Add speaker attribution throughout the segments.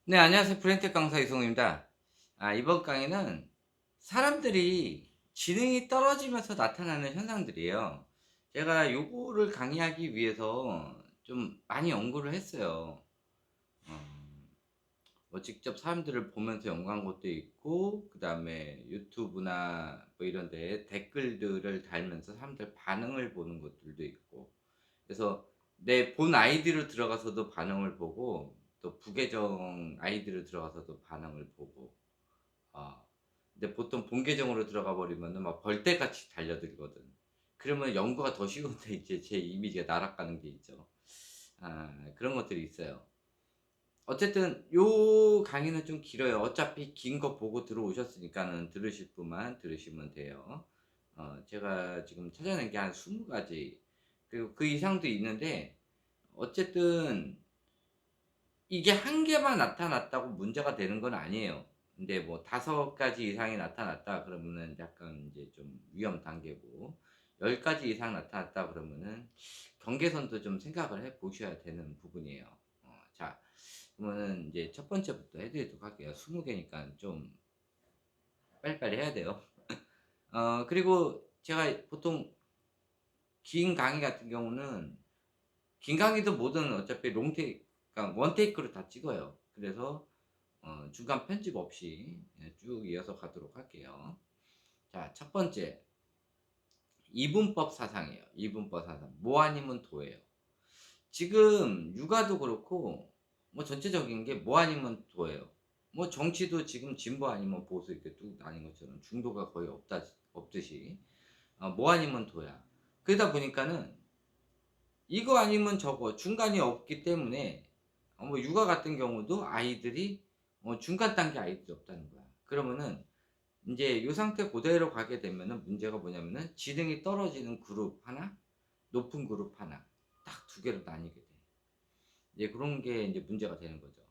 Speaker 1: 네, 안녕하세요. 브랜텍 강사 이승우입니다. 이번 강의는 사람들이 지능이 떨어지면서 나타나는 현상들이에요. 제가 요거를 강의하기 위해서 좀 많이 연구를 했어요. 어, 뭐 직접 사람들을 보면서 연구한 것도 있고, 그 다음에 유튜브나 뭐 이런 데 댓글들을 달면서 사람들 반응을 보는 것들도 있고, 그래서 내 본 아이디로 들어가서도 반응을 보고, 또 부계정 아이디로 들어가서도 반응을 보고, 아 근데 보통 본 계정으로 들어가 버리면은 막 벌떼같이 달려들거든. 그러면 연구가 더 쉬운데 이제 제 이미지가 날아가는 게 있죠. 그런 것들이 있어요. 어쨌든 요 강의는 좀 길어요. 어차피 긴 거 보고 들어오셨으니까는 들으실 분만 들으시면 돼요. 제가 지금 찾아낸 게 한 20 가지, 그리고 그 이상도 있는데, 어쨌든 이게 한 개만 나타났다고 문제가 되는 건 아니에요. 근데 뭐 5 가지 이상이 나타났다 그러면은 약간 인제 좀 위험 단계고, 10 가지 이상 나타났다 그러면은 경계선도 좀 생각을 해 보셔야 되는 부분이에요. 자, 그러면은 인제 첫 번째부터 해 드리도록 할게요. 20 개니깐 좀 빨리빨리 해야 돼요. 그리고 제가 보통 긴 강의 같은 경우는, 긴 강의도 뭐든 어차피 그러니까 원 테이크로 다 찍어요. 그래서 중간 편집 없이 쭉 이어서 가도록 할게요. 자, 첫 번째, 이분법 사상이에요. 이분법 사상. 뭐 아니면 도예요. 지금 육아도 그렇고 뭐 전체적인 게 뭐 아니면 도예요. 뭐 정치도 지금 진보 아니면 보수 이렇게 뚝 나뉜 것처럼 중도가 거의 없듯이 뭐 아니면 도야. 그러다 보니까는 이거 아니면 저거 중간이 없기 때문에, 뭐 육아 같은 경우도 아이들이 중간 단계 아이들이 없다는 거야. 그러면은 인제 요 상태 고대로 가게 되면은 문제가 뭐냐면은 지능이 떨어지는 그룹 하나, 높은 그룹 하나, 딱 두 개로 나뉘게 돼. 이제 그런 게 인제 문제가 되는 거죠.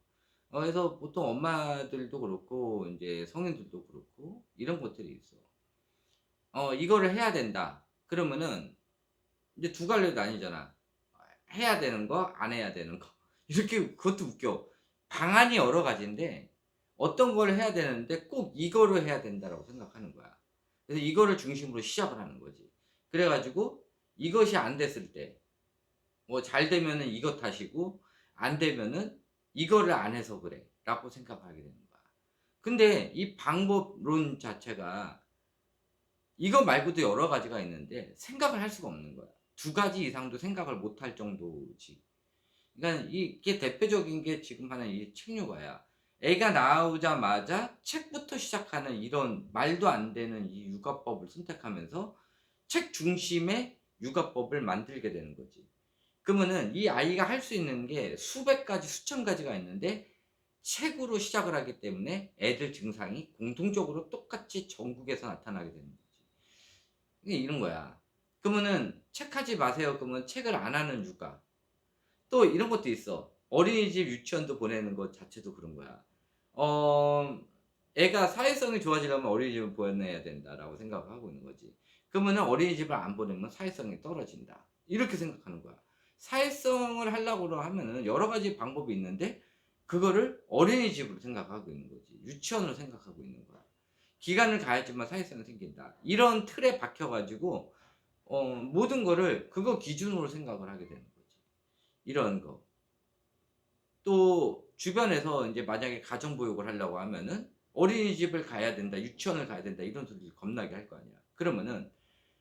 Speaker 1: 그래서 보통 엄마들도 그렇고 인제 성인들도 그렇고 이런 것들이 있어. 이거를 해야 된다. 그러면은 이제 두 갈래로 나뉘잖아. 해야 되는 거, 안 해야 되는 거. 이렇게, 그것도 웃겨. 방안이 여러 가지인데 어떤 걸 해야 되는데 꼭 이거를 해야 된다라고 생각하는 거야. 그래서 이거를 중심으로 시작을 하는 거지. 그래 가지고 이것이 안 됐을 때 뭐 잘 되면은 이것 탓이고 안 되면은 '이거를 안 해서 그래.'라고 생각하게 되는 거야. 근데 이 방법론 자체가 이거 말고도 여러 가지가 있는데 생각을 할 수가 없는 거야. 두 가지 이상도 생각을 못할 정도지. 그러니까 이게 대표적인 게 지금 하는 이 책 육아야. 애가 나오자마자 책부터 시작하는 이런 말도 안 되는 이 육아법을 선택하면서 책 중심의 육아법을 만들게 되는 거지. 그러면은 이 아이가 할 수 있는 게 수백 가지, 수천 가지가 있는데 책으로 시작을 하기 때문에 애들 증상이 공통적으로 똑같이 전국에서 나타나게 되는 거지. 이게 이런 거야. 그러면은 "책하지 마세요." 그러면 책을 안 하는 육아. 또 이런 것도 있어. 어린이집, 유치원도 보내는 것 자체도 그런 거야. 어 애가 사회성이 좋아지려면 '어린이집을 보내야 된다.'라고 생각을 하고 있는 거지. 그러면은 '어린이집을 안 보내면 사회성이 떨어진다.' 이렇게 생각하는 거야. 사회성을 하려고 하면은 여러 가지 방법이 있는데 그거를 어린이집으로 생각하고 있는 거지. 유치원으로 생각하고 있는 거야. '기간을 가야지만 사회성이 생긴다.' 이런 틀에 박혀 가지고 모든 거를 그거 기준으로 생각을 하게 되는 거지. 이런 거. 또 주변에서 인제 만약에 가정보육을 하려고 하면은 "어린이집을 가야 된다. 유치원을 가야 된다." 이런 소리를 겁나게 할 거 아니야. 그러면은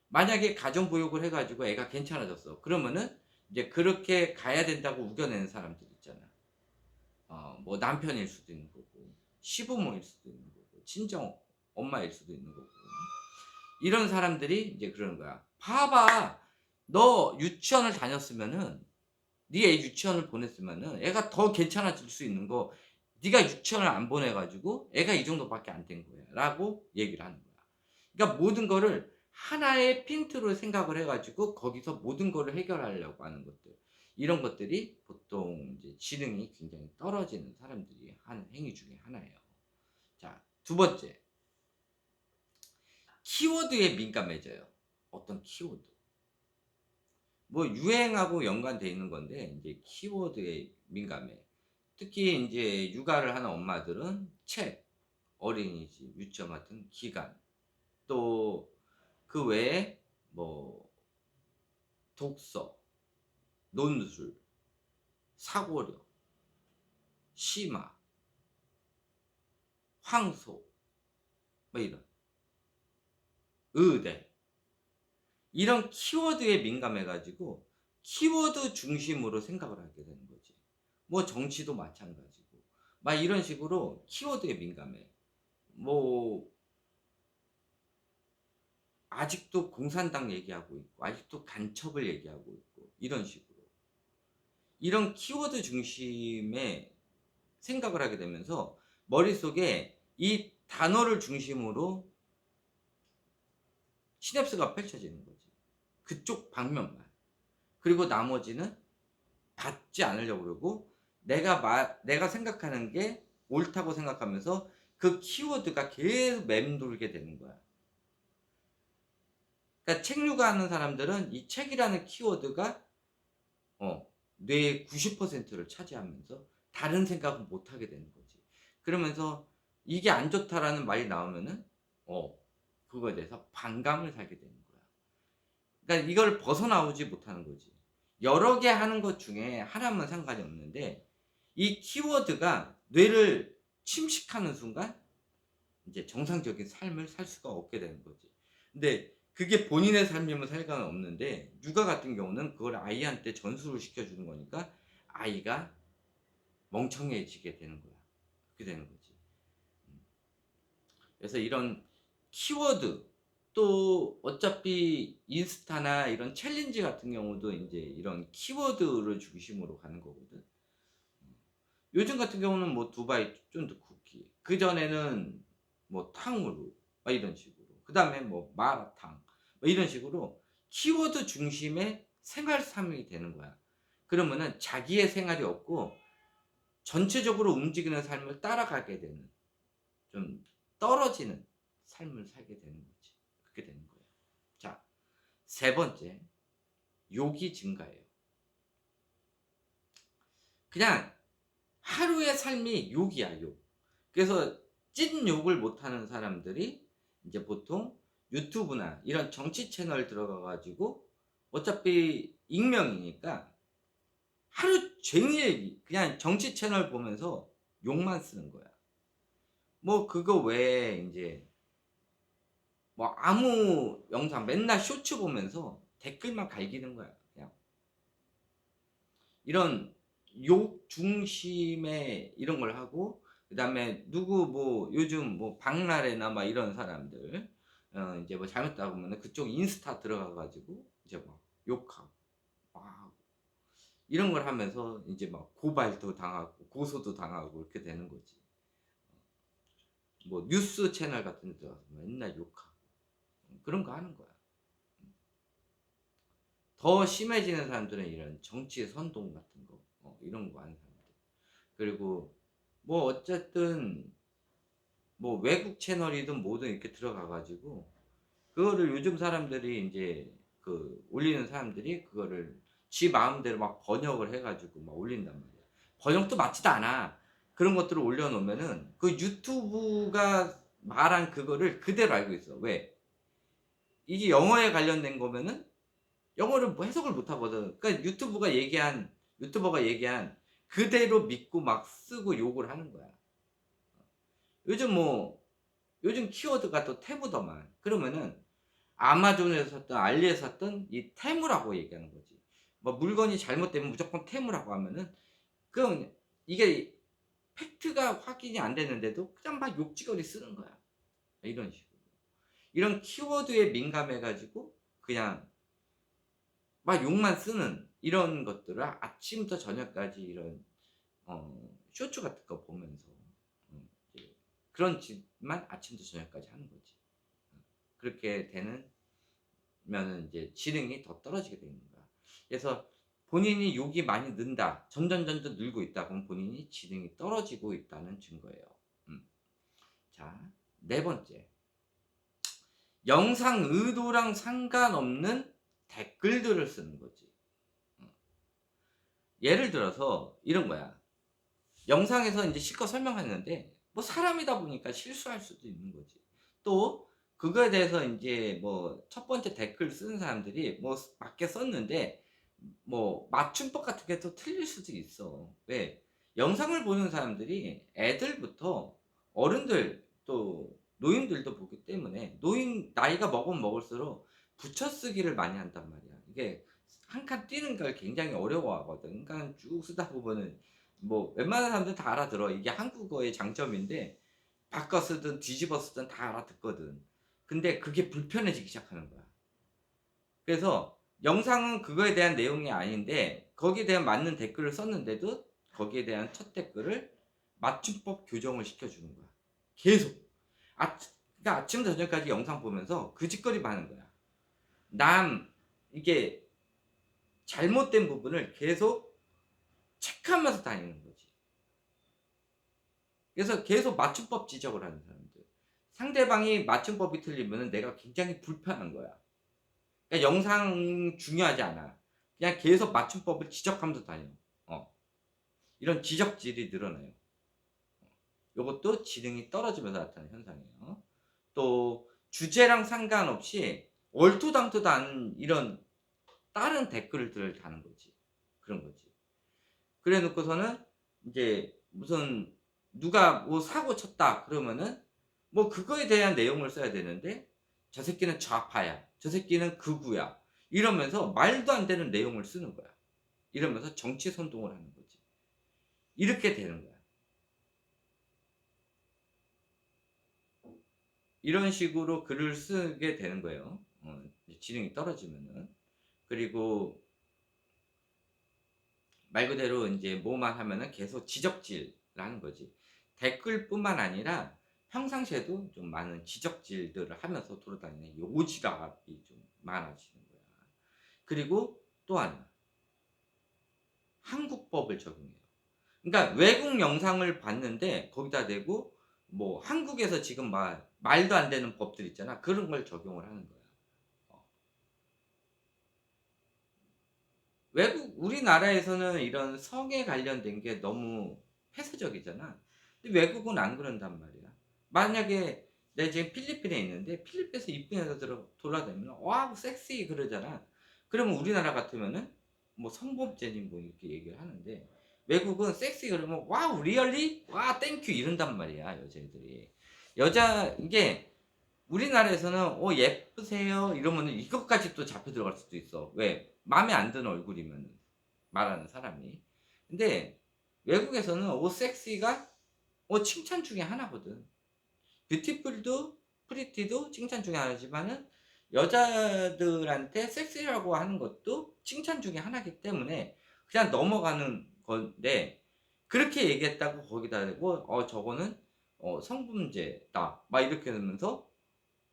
Speaker 1: 만약에 가정보육을 해 가지고 애가 괜찮아졌어. 그러면은 이제 그렇게 가야 된다고 우겨내는 사람들 있잖아. 뭐 남편일 수도 있는 거고, 시부모일 수도 있는 거고, 친정 엄마일 수도 있는 거고. 이런 사람들이 인제 그러는 거야. "봐봐. 너 유치원을 다녔으면은, 네 애 유치원을 보냈으면은 애가 더 괜찮아질 수 있는 거 네가 유치원을 안 보내 가지고 애가 이 정도밖에 안 된 거야."라고 얘기를 하는 거야. 그러니까 모든 거를 하나의 핀트로 생각을 해 가지고 거기서 모든 거를 해결하려고 하는 것들. 이런 것들이 보통 이제 지능이 굉장히 떨어지는 사람들이 하는 행위 중에 하나예요. 자, 두 번째. 키워드에 민감해져요. 어떤 키워드. 뭐 유행하고 연관돼 있는 건데 인제 키워드에 민감해. 특히 이제 육아를 하는 엄마들은 책, 어린이집, 유치원 같은 기관, 또 그 외에 뭐 독서, 논술, 사고력, 심화, 황소, 뭐 이런 의대, 이런 키워드에 민감해 가지고 키워드 중심으로 생각을 하게 되는 거지. 뭐 정치도 마찬가지고. 막 이런 식으로 키워드에 민감해. 뭐 아직도 공산당 얘기하고 있고 아직도 간첩을 얘기하고 있고 이런 식으로. 이런 키워드 중심의 생각을 하게 되면서 머릿속에 이 단어를 중심으로 시냅스가 펼쳐지는 거지. 그쪽 방면만. 그리고 나머지는 받지 않으려고 그러고 내가 생각하는 게 옳다고 생각하면서 그 키워드가 계속 맴돌게 되는 거야. 그러니까 책 육아하는 사람들은 이 책이라는 키워드가 뇌의 90%를 차지하면서 다른 생각은 못 하게 되는 거지. 그러면서 이게 안 좋다라는 말이 나오면은 그거에 대해서 반감을 사게 되는 거야. 그러니까 이걸 벗어나오지 못하는 거지. 여러 개 하는 것 중에 하나면 상관이 없는데 이 키워드가 뇌를 침식하는 순간 이제 정상적인 삶을 살 수가 없게 되는 거지. 근데 그게 본인의 삶이면 상관 없는데 육아 같은 경우는 그걸 아이한테 전수를 시켜주는 거니까 아이가 멍청해지게 되는 거야. 그렇게 되는 거지. 그래서 이런 키워드, 또 어차피 인스타나 이런 챌린지 같은 경우도 이제 이런 키워드를 중심으로 가는 거거든. 요즘 같은 경우는 뭐 두바이 쫀득 쿠키, 그전에는 뭐 탕후루 막 이런 식으로, 그다음에 뭐 마라탕 뭐 이런 식으로 키워드 중심의 생활 삶이 되는 거야. 그러면은 자기의 생활이 없고 전체적으로 움직이는 삶을 따라가게 되는, 좀 떨어지는 삶을 살게 되는 거지. 그렇게 되는 거예요. 자, 세 번째, 욕이 증가해요. 그냥 하루의 삶이 욕이야, 욕. 그래서 찐 욕을 못하는 사람들이 이제 보통 유튜브나 이런 정치 채널 들어가 가지고 어차피 익명이니까 하루 종일 그냥 정치 채널 보면서 욕만 쓰는 거야. 뭐 그거 외에 인제 뭐 아무 영상 맨날 쇼츠 보면서 댓글만 갈기는 거야, 그냥. 이런 욕 중심의 이런 걸 하고, 그다음에 누구 뭐 요즘 뭐 박나래나 막 이런 사람들 인제 뭐 잘못하다 보면은 그쪽 인스타 들어가 가지고 이제 막 욕하고 막 하고 이런 걸 하면서 인제 막 고발도 당하고 고소도 당하고 이렇게 되는 거지. 뭐 뉴스 채널 같은 데 들어가서 맨날 욕하고 그런 거 하는 거야. 더 심해지는 사람들은 이런 정치 선동 같은 거 이런 거 하는 사람들. 그리고 뭐 어쨌든 뭐 외국 채널이든 뭐든 이렇게 들어가 가지고 그거를 요즘 사람들이 인제 그 올리는 사람들이 그거를 지 마음대로 막 번역을 해 가지고 막 올린단 말이야. 번역도 맞지도 않아. 그런 것들을 올려 놓으면은 그 유튜브가 말한 그거를 그대로 알고 있어. 왜? 이게 영어에 관련된 거면은 영어를 뭐 해석을 못 하거든. 그러니까 유튜버가 얘기한 그대로 믿고 막 쓰고 욕을 하는 거야. 요즘 뭐 요즘 키워드가 또 테무더만. 그러면은 아마존에서 샀든 알리에서 샀든 이 테무라고 얘기하는 거지. 뭐 물건이 잘못되면 무조건 테무라고 하면은 그럼 이게 팩트가 확인이 안 됐는데도 그냥 막 욕지거리 쓰는 거야. 이런 식으로. 이런 키워드에 민감해 가지고 그냥 막 욕만 쓰는 이런 것들을 아침부터 저녁까지 이런 쇼츠 같은 거 보면서 이제 그런 짓만 아침부터 저녁까지 하는 거지. 그렇게 되면은 이제 지능이 더 떨어지게 되는 거야. 그래서 본인이 욕이 많이 는다, 점점점점 늘고 있다 그러면 본인이 지능이 떨어지고 있다는 증거예요. 음. 자, 네 번째. 영상 의도랑 상관없는 댓글들을 쓰는 거지. 예를 들어서 이런 거야. 영상에서 인제 실컷 설명했는데 뭐 사람이다 보니까 실수할 수도 있는 거지. 또 그거에 대해서 인제 뭐 첫 번째 댓글 쓰는 사람들이 뭐 맞게 썼는데 뭐 맞춤법 같은 게 또 틀릴 수도 있어. 왜? 영상을 보는 사람들이 애들부터 어른들 또 노인들도 보기 때문에 노인 나이가 먹으면 먹을수록 붙여쓰기를 많이 한단 말이야. 이게 한 칸 띄는 걸 굉장히 어려워하거든. 그러니까 쭉 쓰다 보면은 뭐 웬만한 사람들은 다 알아들어. 이게 한국어의 장점인데 바꿔 쓰든 뒤집어 쓰든 다 알아듣거든. 근데 그게 불편해지기 시작하는 거야. 그래서 영상은 그거에 대한 내용이 아닌데 거기에 대한 맞는 댓글을 썼는데도 거기에 대한 첫 댓글을 맞춤법 교정을 시켜 주는 거야. 계속. 그러니까 아침부터 저녁까지 영상 보면서 그 짓거리만 하는 거야. 남 이게 잘못된 부분을 계속 체크하면서 다니는 거지. 그래서 계속 맞춤법 지적을 하는 사람들. 상대방이 맞춤법이 틀리면은 내가 굉장히 불편한 거야. 그러니까 영상 중요하지 않아. 그냥 계속 맞춤법을 지적하면서 다녀. 어. 이런 지적질이 늘어나요. 요것도 지능이 떨어지면서 나타나는 현상이에요. 또 주제랑 상관없이 얼토당토도 않은 이런 다른 댓글들을 다는 거지. 그런 거지. 그래 놓고서는 인제 무슨 누가 뭐 사고 쳤다 그러면은 뭐 그거에 대한 내용을 써야 되는데 "저 새끼는 좌파야. 저 새끼는 극우야." 이러면서 말도 안 되는 내용을 쓰는 거야. 이러면서 정치 선동을 하는 거지. 이렇게 되는 거야. 이런 식으로 글을 쓰게 되는 거예요. 이제 지능이 떨어지면은. 그리고 말 그대로 인제 뭐만 하면은 계속 지적질을 하는 거지. 댓글뿐만 아니라 평상시에도 좀 많은 지적질들을 하면서 돌아다니는 이 오지랖이 좀 많아지는 거야. 그리고 또 하나 한국법을 적용해요. 그러니까 외국 영상을 봤는데 거기다 대고 뭐 한국에서 지금 말도 안 되는 법들 있잖아. 그런 걸 적용을 하는 거야. 어. 우리나라에서는 이런 성에 관련된 게 너무 폐쇄적이잖아. 근데 외국은 안 그런단 말이야. 만약에 내가 지금 필리핀에 있는데 필리핀에서 이쁜 여자 돌아다니면 "와우 섹시." 그러잖아. 그러면 우리나라 같으면은 뭐 성범죄니 뭐 이렇게 얘기를 하는데 외국은 섹시 그러면 "와우 리얼리? 와 땡큐." 이런단 말이야 여자애들이. 이게 우리나라에서는 예쁘세요." 이러면은 이것까지 또 잡혀 들어갈 수도 있어. 왜? 마음에 안 드는 얼굴이면은 말하는 사람이. 근데 외국에서는 섹시가 칭찬 중에 하나거든. 뷰티풀도 프리티도 칭찬 중에 하나지만은 여자들한테 섹시라고 하는 것도 칭찬 중에 하나이기 때문에 그냥 넘어가는 건데 그렇게 얘기했다고 거기다 대고 저거는 성범죄다." 막 이렇게 하면서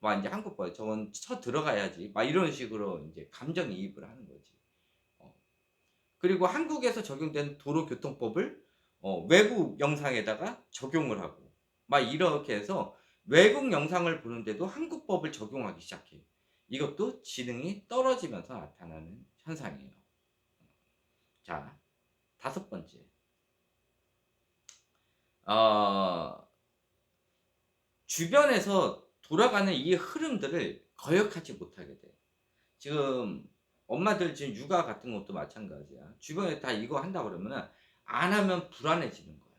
Speaker 1: 막 인제 한국법에 "저건 쳐 들어가야지." 막 이런 식으로 인제 감정이입을 하는 거지. 어. 그리고 한국에서 적용된 도로교통법을 외국 영상에다가 적용을 하고 막 이렇게 해서 외국 영상을 보는데도 한국법을 적용하기 시작해. 이것도 지능이 떨어지면서 나타나는 현상이에요. 자, 다섯 번째. 어 주변에서 돌아가는 이 흐름들을 거역하지 못하게 돼. 지금 엄마들 지금 육아 같은 것도 마찬가지야. 주변에 다 이거 한다 그러면은 안 하면 불안해지는 거야.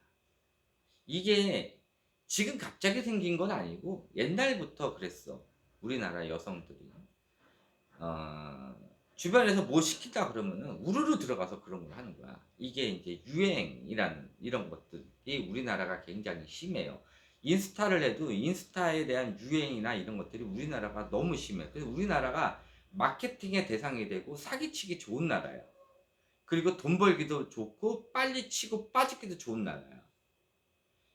Speaker 1: 이게 지금 갑자기 생긴 건 아니고 옛날부터 그랬어. 우리나라 여성들이. 어 주변에서 뭐 시키다 그러면은 우르르 들어가서 그런 걸 하는 거야. 이게 인제 유행이라는 이런 것들이 우리나라가 굉장히 심해요. 인스타를 해도 인스타에 대한 유행이나 이런 것들이 우리나라가 너무 심해. 그래서 우리나라가 마케팅의 대상이 되고 사기치기 좋은 나라야. 그리고 돈 벌기도 좋고 빨리 치고 빠지기도 좋은 나라야.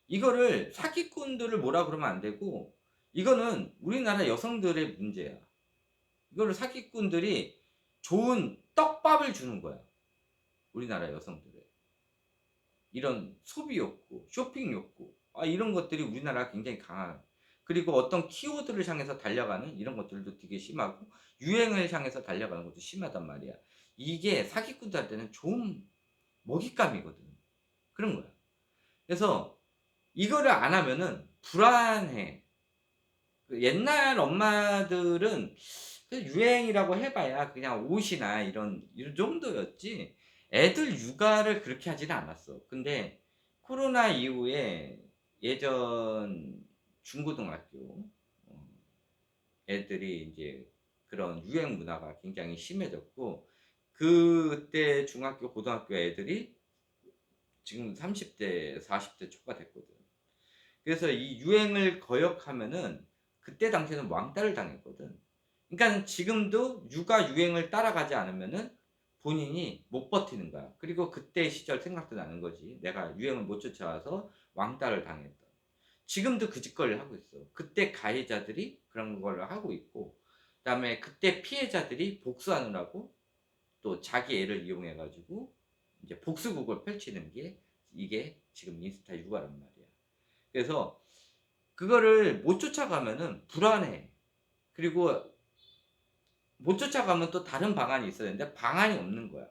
Speaker 1: 이거를 사기꾼들을 뭐라 그러면 안 되고 이거는 우리나라 여성들의 문제야. 이거를 사기꾼들이 좋은 떡밥을 주는 거야. 우리나라 여성들의. 이런 소비 욕구, 쇼핑 욕구 이런 것들이 우리나라가 굉장히 강한 그리고 어떤 키워드를 향해서 달려가는 이런 것들도 되게 심하고 유행을 향해서 달려가는 것도 심하단 말이야. 이게 사기꾼들한테는 좋은 먹잇감이거든. 그런 거야. 그래서 이거를 안 하면은 불안해. 그 옛날 엄마들은 그 유행이라고 해 봐야 그냥 옷이나 이런 이 정도였지 애들 육아를 그렇게 하지는 않았어. 근데 코로나 이후에 예전 중고등학교 어 애들이 인제 그런 유행 문화가 굉장히 심해졌고 그때 중학교, 고등학교 애들이 지금 30대 40대 초가 됐거든. 그래서 이 유행을 거역하면은 그때 당시에는 왕따를 당했거든. 그러니까는 지금도 육아 유행을 따라가지 않으면은 본인이 못 버티는 거야. 그리고 그때 시절 생각도 나는 거지. 내가 유행을 못 쫓아와서 왕따를 당했던. 지금도 그 짓거리를 하고 있어. 그때 가해자들이 그런 걸 하고 있고 그다음에 그때 피해자들이 복수하느라고 또 자기 애를 이용해 가지고 이제 복수국을 펼치는 게 이게 지금 인스타 육아란 말이야. 그래서 그거를 못 쫓아가면은 불안해. 그리고 못 쫓아가면 또 다른 방안이 있어야 되는데 방안이 없는 거야.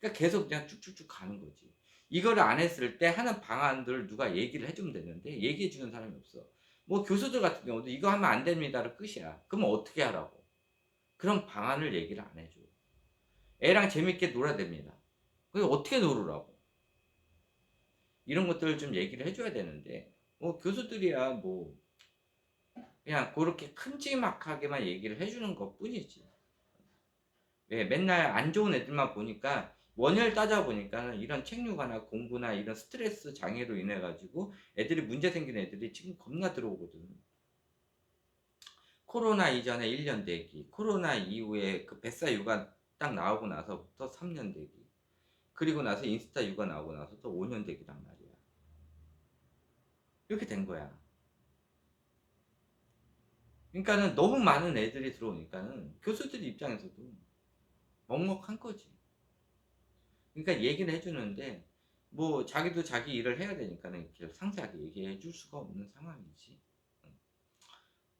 Speaker 1: 그러니까 계속 그냥 쭉쭉쭉 가는 거지. 이거를 안 했을 때 하는 방안들을 누가 얘기를 해 주면 되는데 얘기해 주는 사람이 없어. 뭐 교수들 같은 경우도 "이거 하면 안 됩니다."로 끝이야. 그러면 어떻게 하라고. 그런 방안을 얘기를 안 해 줘. 애랑 재밌게 놀아야 됩니다. 그게 어떻게 놀으라고. 이런 것들을 좀 얘기를 해 줘야 되는데 뭐 교수들이야 뭐 그냥 고렇게 큼지막하게만 얘기를 해 주는 것뿐이지. 예 맨날 안 좋은 애들만 보니까 원인을 따져 보니까는 이런 책류가나 공부나 이런 스트레스 장애로 인해 가지고 애들이 문제 생기는 애들이 지금 겁나 들어오거든. 코로나 이전에 1년 대기, 코로나 이후에 그 뱃사 육아 딱 나오고 나서부터 3년 대기, 그리고 나서 인스타 육아 나오고 나서 또 5년 대기란 말이야. 이렇게 된 거야. 그러니까는 너무 많은 애들이 들어오니까는 교수들 입장에서도 먹먹한 거지. 그러니까 얘기를 해 주는데 뭐 자기도 자기 일을 해야 되니까는 이렇게 상세하게 얘기해 줄 수가 없는 상황이지. 음.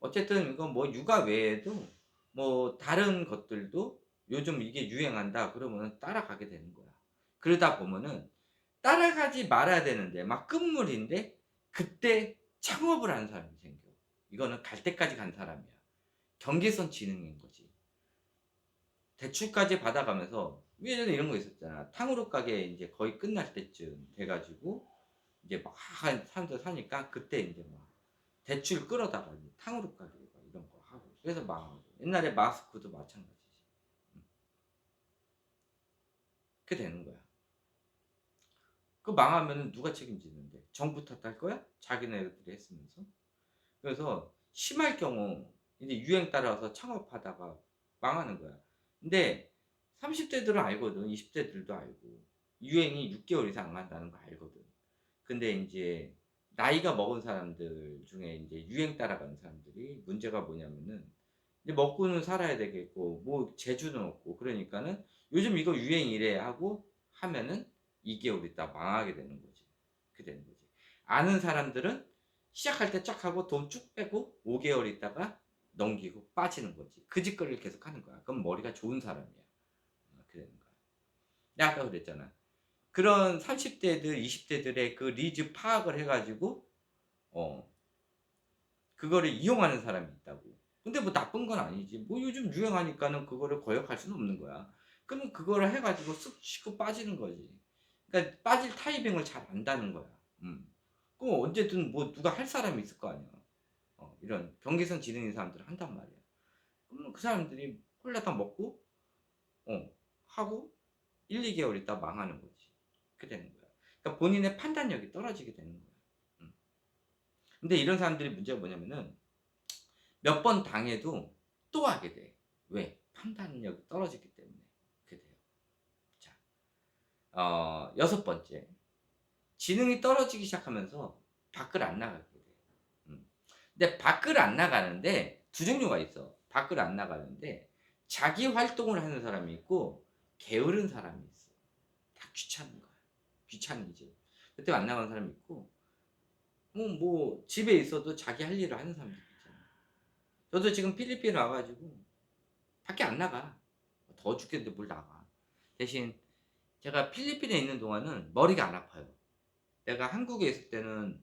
Speaker 1: 어쨌든 이건 뭐 육아 외에도 뭐 다른 것들도 요즘 이게 유행한다 그러면은 따라가게 되는 거야. 그러다 보면은 따라가지 말아야 되는데 막 끝물인데 그때 창업을 하는 사람이 생겨. 이거는 갈 때까지 간 사람이야. 경계선 지능인 거지. 대출까지 받아가면서 예전에 이런 거 있었잖아. 탕후루 가게 인제 거의 끝날 때쯤 돼 가지고 이제 막 한 사람들 사니까 그때 인제 막 대출 끌어다가 이제 탕후루 가게 막 이런 거 하고 그래서 망하고. 옛날에 마스크도 마찬가지지. 음. 그렇게 되는 거야. 그 망하면은 누가 책임지는데? 정부 탓할 거야? 자기네들이 했으면서? 그래서 심할 경우 이제 유행 따라서 창업하다가 망하는 거야. 근데 30 대들은 알거든. 20 대들도 알고. 유행이 6 개월 이상 안 간다는 거 알거든. 근데 인제 나이가 먹은 사람들 중에 인제 유행 따라가는 사람들이 문제가 뭐냐면은 이제 먹고는 살아야 되겠고 뭐 재주는 없고 그러니까는 '요즘 이거 유행이래.' 하고 하면은 2 개월 있다가 망하게 되는 거지. 그렇게 되는 거지. 아는 사람들은 시작할 때 쫙 하고 돈 쭉 빼고 5 개월 있다가 넘기고 빠지는 거지. 그 짓거리를 계속하는 거야. 그럼 머리가 좋은 사람이야. 그렇게 되는 거야. 내가 아까 그랬잖아. 그런 30 대들 20 대들의 그 니즈 파악을 해 가지고 어 그거를 이용하는 사람이 있다고. 근데 뭐 나쁜 건 아니지. 뭐 요즘 유행하니까는 그거를 거역할 수는 없는 거야. 그러면 그거를 해 가지고 쓱 치고 빠지는 거지. 그러니까 빠질 타이밍을 잘 안다는 거야. 음. 그럼 언제든 뭐 누가 할 사람이 있을 거 아니야. 이런 경계선 지능인 사람들은 한단 말이야. 그러면 그 사람들이 홀라당 먹고 하고 1-2 개월 있다가 망하는 거지. 그렇게 되는 거야. 그러니까 본인의 판단력이 떨어지게 되는 거야. 음. 근데 이런 사람들이 문제가 뭐냐면은 몇 번 당해도 또 하게 돼. 왜? 판단력이 떨어지기 때문에 그렇게 돼요. 자, 여섯 번째. 지능이 떨어지기 시작하면서 밖을 안 나가게 돼. 음. 근데 밖을 안 나가는데 두 종류가 있어. 밖을 안 나가는데 자기 활동을 하는 사람이 있고 게으른 사람이 있어. 다 귀찮은 거야. 귀찮은지. 그때 안 나가는 사람이 있고 뭐 집에 있어도 자기 할 일을 하는 사람들이 있잖아. 저도 지금 필리핀 와 가지고 밖에 안 나가. 더워 죽겠는데 뭘 나가. 대신 제가 필리핀에 있는 동안은 머리가 안 아파요. 내가 한국에 있을 때는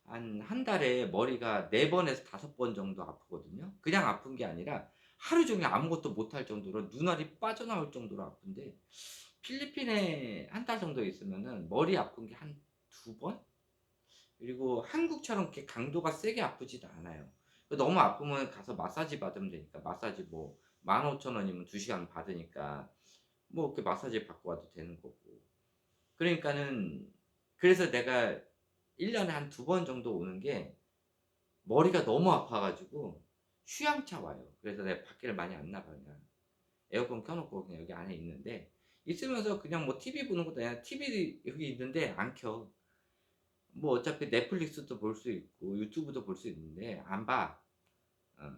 Speaker 1: 한 달에 머리가 4 번에서 5번 정도 아프거든요. 그냥 아픈 게 아니라 하루 종일 아무것도 못할 정도로 눈알이 빠져나올 정도로 아픈데, 필리핀에 한 달 정도 있으면은 머리 아픈 게 한 2 번? 그리고 한국처럼 그렇게 강도가 세게 아프지도 않아요. 너무 아프면 가서 마사지 받으면 되니까, 마사지 뭐 15,000원이면 2 시간 받으니까 뭐 이렇게 마사지 받고 와도 되는 거고. 그러니까는, 그래서 내가 1 년에 한 2번 정도 오는 게, 머리가 너무 아파 가지고 휴양차 와요. 그래서 내가 밖에를 많이 안 나가요. 그냥 에어컨 켜 놓고 그냥 여기 안에 있는데, 있으면서 그냥 뭐 TV 보는 것도 아니라, TV 여기 있는데 안 켜. 뭐 어차피 넷플릭스도 볼 수 있고 유튜브도 볼 수 있는데 안 봐. 어.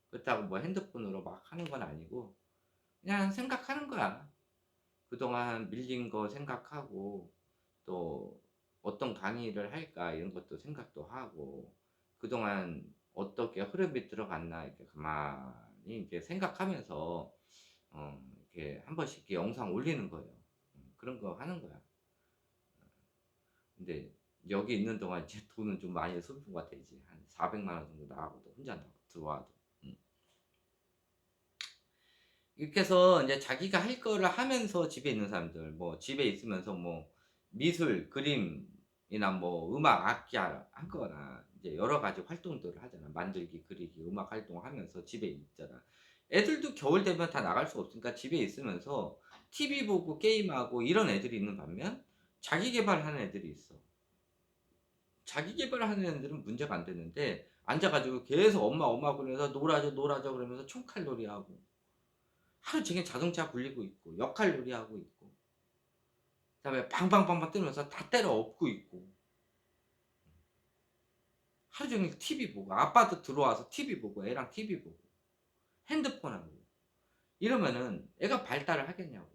Speaker 1: 그렇다고 뭐 핸드폰으로 막 하는 건 아니고, 그냥 생각하는 거야. 그동안 밀린 거 생각하고, 또 어떤 강의를 할까 이런 것도 생각도 하고, 그동안 어떻게 흐름이 들어갔나 이렇게 가만히 이제 생각하면서 이렇게 한 번씩 이렇게 영상 올리는 거예요. 그런 거 하는 거야. 근데 여기 있는 동안 이제 돈은 좀 많이 쓰는 것 같아. 이제 한 400만 원 정도 나가거든, 혼자 들어와도. 이렇게 해서 이제 자기가 할 거를 하면서 집에 있는 사람들, 뭐 집에 있으면서 뭐 미술, 그림이나 뭐 음악, 악기 하거나 이제 여러 가지 활동들을 하잖아. 만들기, 그리기, 음악 활동하면서 집에 있잖아. 애들도 겨울 되면 다 나갈 수 없으니까 집에 있으면서 TV 보고 게임하고 이런 애들이 있는 반면, 자기 개발하는 애들이 있어. 자기 개발하는 애들은 문제가 안 되는데, 앉아 가지고 계속 엄마, 엄마 그러면서 놀아줘, 놀아줘 그러면서 총칼놀이하고, 하루 종일 자동차 굴리고 있고, 역할 놀이하고 있고, 그다음에 방방방방 뜨면서 다 때려 엎고 있고, 하루 종일 TV 보고, 아빠도 들어와서 TV 보고, 애랑 TV 보고, 핸드폰 하고, 이러면은 애가 발달을 하겠냐고.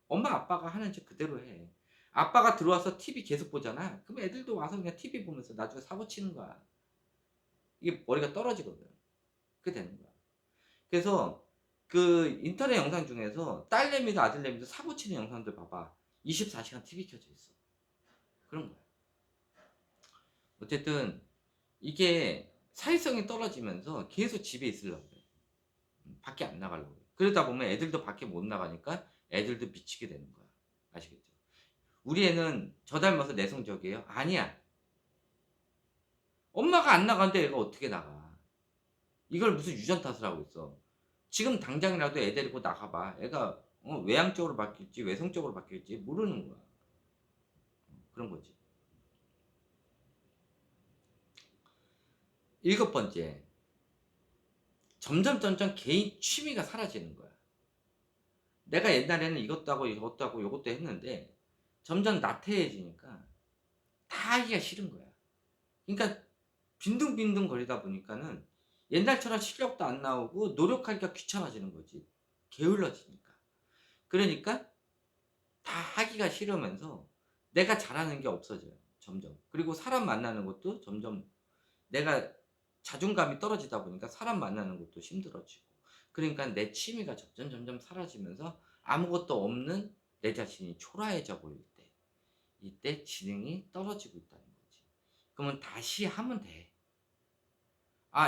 Speaker 1: 엄마 아빠가 하는 짓 그대로 해. 아빠가 들어와서 TV 계속 보잖아. 그럼 애들도 와서 그냥 TV 보면서 나중에 사고 치는 거야. 이게 머리가 떨어지거든. 그게 되는 거야. 그래서 그 인터넷 영상 중에서 딸내미도 아들내미도 사고 치는 영상들 봐봐. 24시간 TV 켜져 있어. 그런 거야. 어쨌든 이게 사회성이 떨어지면서 계속 집에 있으려고 그래. 밖에 안 나가려고 그래. 그러다 보면 애들도 밖에 못 나가니까 애들도 미치게 되는 거야. 아시겠죠? 우리 애는 저 닮아서 내성적이에요? 아니야. 엄마가 안 나가는데 애가 어떻게 나가. 이걸 무슨 유전 탓을 하고 있어. 지금 당장이라도 애 데리고 나가봐. 애가 외향적으로 바뀔지 외성적으로 바뀔지 모르는 거야. 그런 거지. 7번째, 점점 개인 취미가 사라지는 거야. 내가 옛날에는 이것도 하고 이것도 하고 요것도 했는데, 점점 나태해지니까 다 하기가 싫은 거야. 그러니까 빈둥빈둥 거리다 보니까는 옛날처럼 실력도 안 나오고 노력하기가 귀찮아지는 거지. 게을러지니까. 그러니까 다 하기가 싫으면서 내가 잘하는 게 없어져요, 점점. 그리고 사람 만나는 것도 점점, 내가 자존감이 떨어지다 보니까 사람 만나는 것도 힘들어지고, 그러니까 내 취미가 점점 사라지면서 아무것도 없는 내 자신이 초라해져 보일 때, 이때 지능이 떨어지고 있다는 거지. 그러면 다시 하면 돼.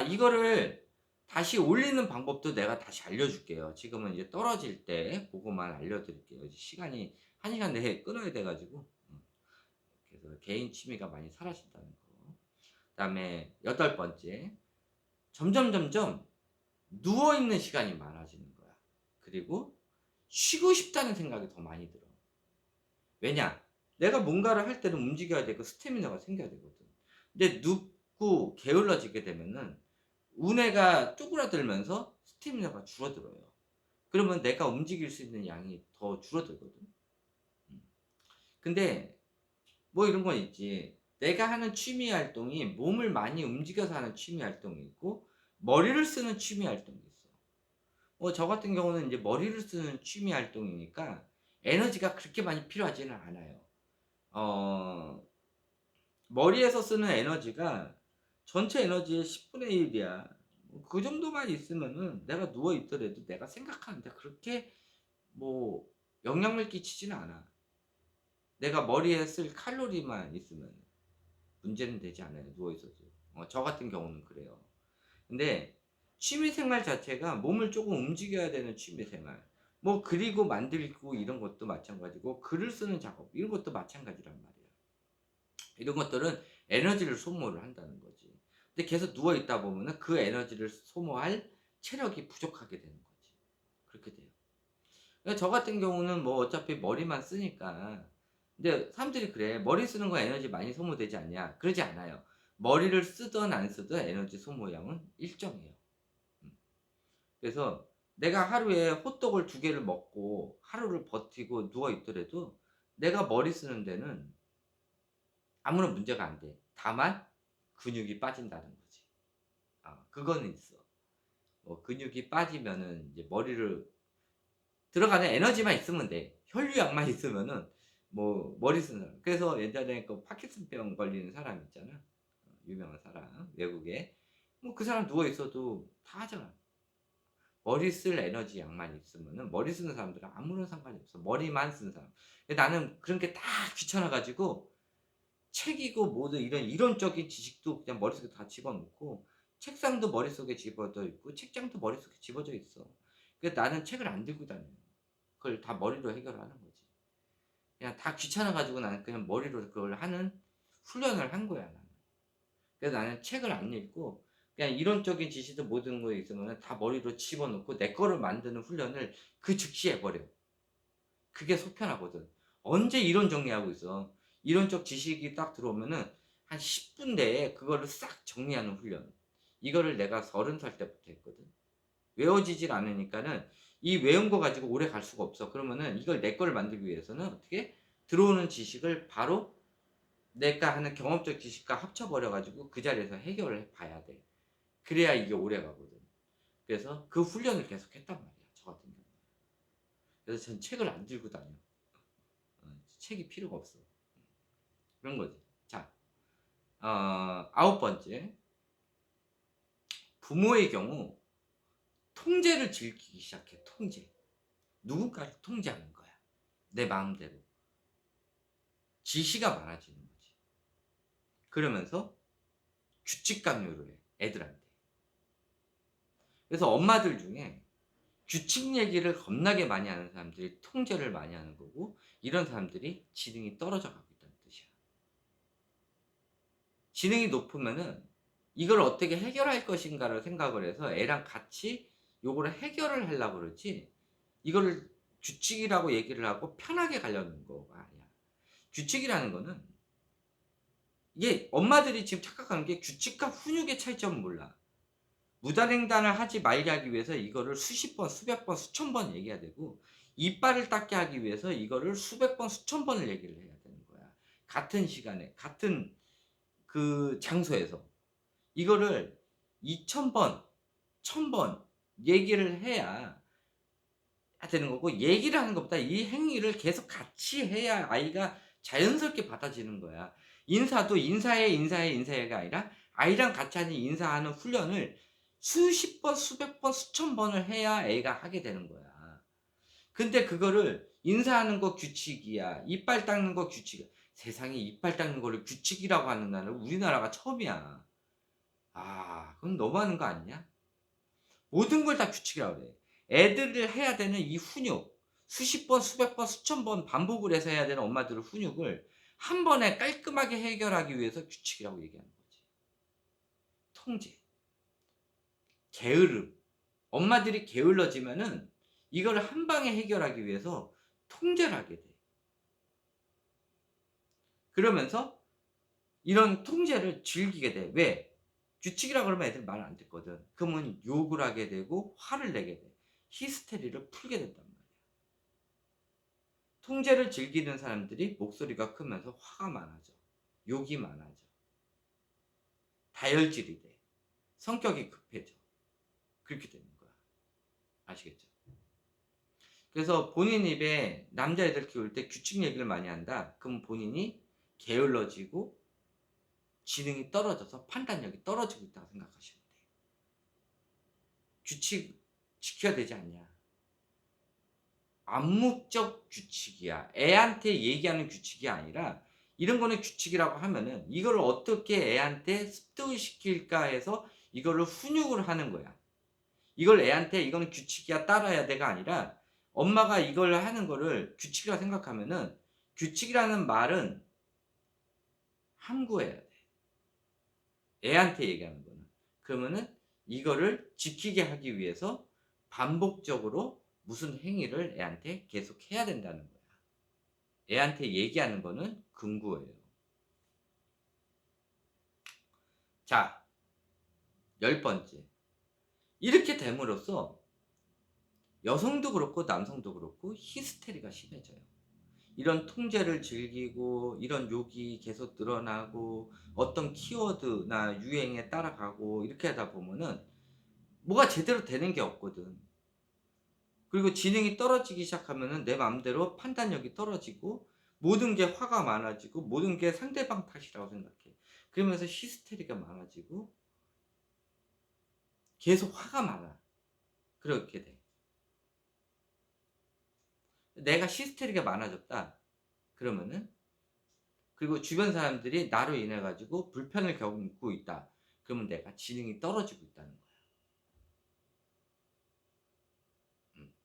Speaker 1: 이거를 다시 올리는 방법도 내가 다시 알려줄게요. 지금은 이제 떨어질 때 그거만 알려드릴게요. 이제 시간이 1시간 내에 끊어야 돼 가지고. 그래서 개인 취미가 많이 사라진다는 거. 그다음에 8번째, 점점 누워 있는 시간이 많아지는 거야. 그리고 쉬고 싶다는 생각이 더 많이 들어. 왜냐? 내가 뭔가를 할 때는 움직여야 되고 스태미나가 생겨야 되거든. 근데 눕고 게을러지게 되면은 운해가 쪼그라들면서 스태미나가 줄어들어요. 그러면 내가 움직일 수 있는 양이 더 줄어들거든. 음. 근데 뭐 이런 건 있지. 내가 하는 취미 활동이 몸을 많이 움직여서 하는 취미 활동이 있고, 머리를 쓰는 취미 활동이 있어. 저 같은 경우는 이제 머리를 쓰는 취미 활동이니까 에너지가 그렇게 많이 필요하지는 않아요. 어 머리에서 쓰는 에너지가 전체 에너지의 10분의 1이야. 그 정도만 있으면은 내가 누워 있더라도 내가 생각하는데 그렇게 뭐 영향을 끼치지는 않아. 내가 머리에 쓸 칼로리만 있으면. 문제는 되지 않아요, 누워 있어도. 저 같은 경우는 그래요. 근데 취미 생활 자체가 몸을 조금 움직여야 되는 취미 생활. 뭐 그리고 만들고 이런 것도 마찬가지고 글을 쓰는 작업 이런 것도 마찬가지란 말이에요. 이런 것들은 에너지를 소모를 한다는 거지. 근데 계속 누워 있다 보면은 그 에너지를 소모할 체력이 부족하게 되는 거지. 그렇게 돼요. 그러니까 저 같은 경우는 뭐 어차피 머리만 쓰니까. 근데 사람들이 그래. "머리 쓰는 거 에너지 많이 소모되지 않냐?" 그러지 않아요. 머리를 쓰든 안 쓰든 에너지 소모량은 일정해요. 음. 그래서 내가 하루에 호떡을 2개를 먹고 하루를 버티고 누워 있더라도 내가 머리 쓰는 데는 아무런 문제가 안 돼. 다만 근육이 빠진다는 거지. 그거는 있어. 근육이 빠지면은 이제 머리를 들어가는 에너지만 있으면 돼. 혈류량만 있으면은 뭐 머리 쓰는 사람. 그래서 예전에 그 파킨슨병 걸리는 사람 있잖아. 유명한 사람 외국에. 뭐 그 사람 누워 있어도 다 하잖아. 머리 쓸 에너지 양만 있으면은 머리 쓰는 사람들은 아무런 상관이 없어. 머리만 쓰는 사람. 근데 나는 그런 게 다 귀찮아 가지고 책이고 뭐든 이런 이론적인 지식도 그냥 머릿속에 다 집어넣고 책상도 머릿속에 집어져 있고 책장도 머릿속에 집어져 있어. 그래서 나는 책을 안 들고 다녀요. 그걸 다 머리로 해결하는 거지. 그냥 다 귀찮아 가지고 나는 그냥 머리로 그걸 하는 훈련을 한 거야 나는. 그래서 나는 책을 안 읽고 그냥 이론적인 지식도 모든 거에 있으면은 다 머리로 집어넣고 내 거를 만드는 훈련을 그 즉시 해 버려. 그게 속편하거든. 언제 이론 정리하고 있어. 이론적 지식이 딱 들어오면은 한 10분 내에 그거를 싹 정리하는 훈련. 이거를 내가 30살 때부터 했거든. 외워지질 않으니까는 이 외운 거 가지고 오래 갈 수가 없어. 그러면은 이걸 내 거를 만들기 위해서는 어떻게 들어오는 지식을 바로 내가 하는 경험적 지식과 합쳐 버려 가지고 그 자리에서 해결을 해 봐야 돼. 그래야 이게 오래 가거든. 그래서 그 훈련을 계속 했단 말이야, 저 같은 경우는. 그래서 전 책을 안 들고 다녀. 책이 필요가 없어. 그런 거지. 자, 9번째. 부모의 경우 통제를 즐기기 시작해. 통제. 누군가를 통제하는 거야. 내 마음대로. 지시가 많아지는 거지. 그러면서 규칙 강요를 해. 애들한테. 그래서 엄마들 중에 규칙 얘기를 겁나게 많이 하는 사람들이 통제를 많이 하는 거고 이런 사람들이 지능이 떨어져 가고 있다는 뜻이야. 지능이 높으면은 이걸 어떻게 해결할 것인가를 생각을 해서 애랑 같이 요거를 해결을 하려고 그러지 이거를 규칙이라고 얘기를 하고 편하게 가려는 거가 아니야. 규칙이라는 거는 이게 엄마들이 지금 착각하는 게 규칙과 훈육의 차이점은 몰라. 무단횡단을 하지 말게 하기 위해서 이거를 수십 번, 수백 번, 수천 번 얘기해야 되고 이빨을 닦게 하기 위해서 이거를 수백 번, 수천 번을 얘기를 해야 되는 거야. 같은 시간에 같은 그 장소에서. 이거를 2,000번, 1,000번 얘기를 해야 되는 거고 얘기를 하는 것보다 이 행위를 계속 같이 해야 아이가 자연스럽게 받아지는 거야. 인사도 인사해가 아니라 아이랑 같이 하는 인사하는 훈련을 수십 번, 수백 번, 수천 번을 해야 애가 하게 되는 거야. 근데 그거를 인사하는 거 규칙이야. 이빨 닦는 거 규칙이야. 세상에 이빨 닦는 거를 규칙이라고 하는 나라는 우리나라가 처음이야. 그건 너무하는 거 아니냐? 모든 걸 다 규칙이라고 그래. 애들을 해야 되는 이 훈육, 수십 번, 수백 번, 수천 번 반복을 해서 해야 되는 엄마들의 훈육을 한 번에 깔끔하게 해결하기 위해서 규칙이라고 얘기하는 거지. 통제, 게으름. 엄마들이 게을러지면은 이거를 한 방에 해결하기 위해서 통제를 하게 돼. 그러면서 이런 통제를 즐기게 돼. 왜? 규칙이라 그러면 애들이 말 안 듣거든. 그러면 욕을 하게 되고 화를 내게 돼. 히스테리를 풀게 된단 말이야. 통제를 즐기는 사람들이 목소리가 크면서 화가 많아져. 욕이 많아져. 다혈질이 돼. 성격이 급해져. 그렇게 되는 거야. 아시겠죠? 그래서 본인 입에 남자애들 키울 때 규칙 얘기를 많이 한다. 그럼 본인이 게을러지고 지능이 떨어져서 판단력이 떨어지고 있다고 생각하시면 돼요. 규칙 지켜야 되지 않냐. 암묵적 규칙이야. 애한테 얘기하는 규칙이 아니라 이런 거는 규칙이라고 하면은 이거를 어떻게 애한테 습득시킬까 해서 이거를 훈육을 하는 거야. 이걸 애한테 이거는 규칙이야 따라야 돼가 아니라 엄마가 이걸 하는 거를 규칙이라고 생각하면은 규칙이라는 말은 함구해야 돼. 애한테 얘기하는 거는. 그러면은 이거를 지키게 하기 위해서 반복적으로 무슨 행위를 애한테 계속 해야 된다는 거야. 애한테 얘기하는 거는 금구예요. 자, 10번째. 이렇게 됨으로써 여성도 그렇고 남성도 그렇고 히스테리가 심해져요. 이런 통제를 즐기고 이런 욕이 계속 늘어나고 어떤 키워드나 유행에 따라가고 이렇게 하다 보면은 뭐가 제대로 되는 게 없거든. 그리고 지능이 떨어지기 시작하면은 내 맘대로 판단력이 떨어지고 모든 게 화가 많아지고 모든 게 상대방 탓이라고 생각해. 그러면서 히스테리가 많아지고 계속 화가 많아. 그렇게 돼. 내가 히스테리가 많아졌다. 그러면은 그리고 주변 사람들이 나로 인해 가지고 불편을 겪고 있다. 그러면 내가 지능이 떨어지고 있다는 거야. 음.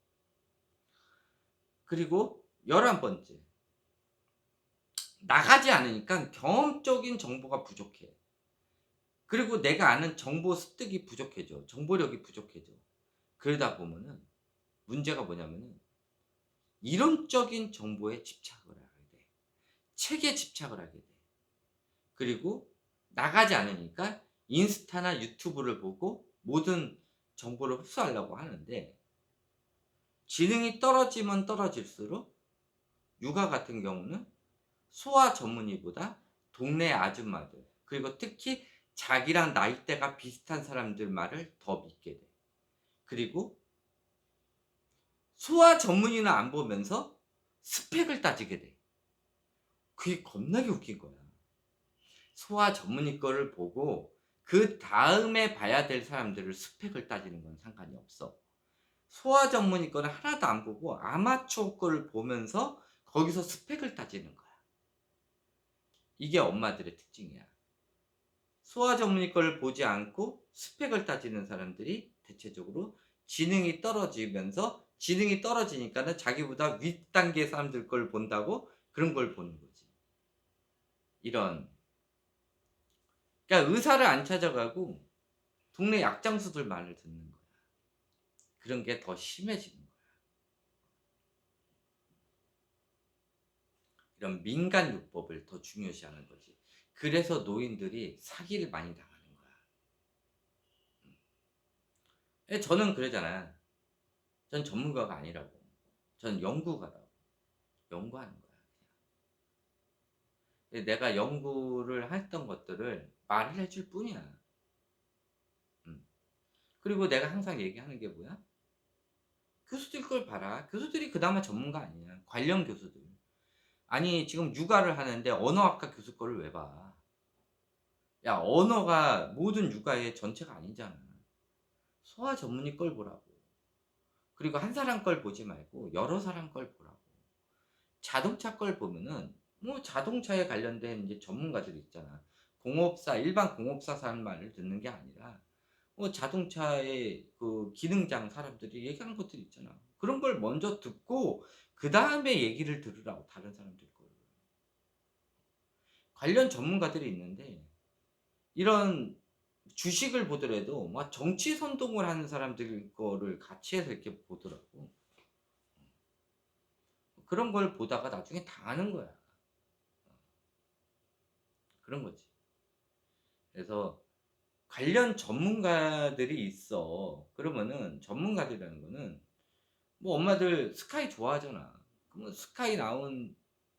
Speaker 1: 그리고 11번째. 나가지 않으니까 경험적인 정보가 부족해. 그리고 내가 아는 정보 습득이 부족해져. 정보력이 부족해져. 그러다 보면은 문제가 뭐냐면은 이론적인 정보에 집착을 하게 돼. 책에 집착을 하게 돼. 그리고 나가지 않으니까 인스타나 유튜브를 보고 모든 정보를 흡수하려고 하는데 지능이 떨어지면 떨어질수록 육아 같은 경우는 소아 전문의보다 동네 아줌마들 그리고 특히 자기랑 나이대가 비슷한 사람들 말을 더 믿게 돼. 그리고 소아 전문의는 안 보면서 스펙을 따지게 돼. 그게 겁나게 웃긴 거야. 소아 전문의 거를 보고 그다음에 봐야 될 사람들을 스펙을 따지는 건 상관이 없어. 소아 전문의 거는 하나도 안 보고 아마추어 거를 보면서 거기서 스펙을 따지는 거야. 이게 엄마들의 특징이야. 소아 전문의 거를 보지 않고 스펙을 따지는 사람들이 대체적으로 지능이 떨어지면서 지능이 떨어지니까는 자기보다 윗단계 사람들 걸 본다고 그런 걸 보는 거지. 이런. 그러니까 의사를 안 찾아가고 동네 약장수들 말을 듣는 거야. 그런 게 더 심해지는 거야. 이런 민간요법을 더 중요시하는 거지. 그래서 노인들이 사기를 많이 당하는 거야. 저는 그러잖아. 전 전문가가 아니라고. 전 연구가라고. 연구하는 거야. 그냥. 내가 연구를 했던 것들을 말을 해줄 뿐이야. 음. 그리고 내가 항상 얘기하는 게 뭐야? 교수들 걸 봐라. 교수들이 그나마 전문가 아니야. 관련 교수들. 아니 지금 육아를 하는데 언어학과 교수 거를 왜 봐? 야 언어가 모든 육아의 전체가 아니잖아. 소아 전문의 걸 보라고. 그리고 한 사람 걸 보지 말고 여러 사람 걸 보라고. 자동차 걸 보면은 뭐 자동차에 관련된 이제 전문가들이 있잖아. 공업사 일반 공업사 사람 말을 듣는 게 아니라 뭐 자동차의 그 기능장 사람들이 얘기하는 것들이 있잖아. 그런 걸 먼저 듣고 그다음에 얘기를 들으라고 다른 사람들 거를. 관련 전문가들이 있는데 이런 주식을 보더라도 막 정치 선동을 하는 사람들 거를 같이 해서 이렇게 보더라고. 그런 걸 보다가 나중에 당하는 거야. 그런 거지. 그래서 관련 전문가들이 있어. 그러면은 전문가들이라는 거는 뭐 엄마들 스카이 좋아하잖아. 그러면 스카이 나온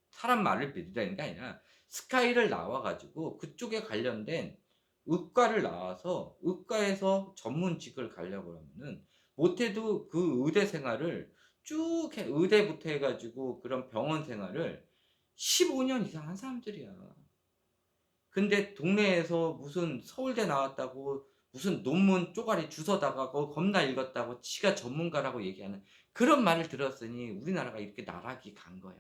Speaker 1: 사람 말을 믿으라는 게 아니라 스카이를 나와 가지고 그쪽에 관련된 의과를 나와서 의과에서 전문직을 가려고 하면은 못해도 그 의대 생활을 쭉 의대부터 해 가지고 그런 병원 생활을 15년 이상 한 사람들이야. 근데 동네에서 무슨 서울대 나왔다고 무슨 논문 쪼가리 주워다가 그거 겁나 읽었다고 지가 전문가라고 얘기하는 그런 말을 들었으니 우리나라가 이렇게 나락이 간 거야.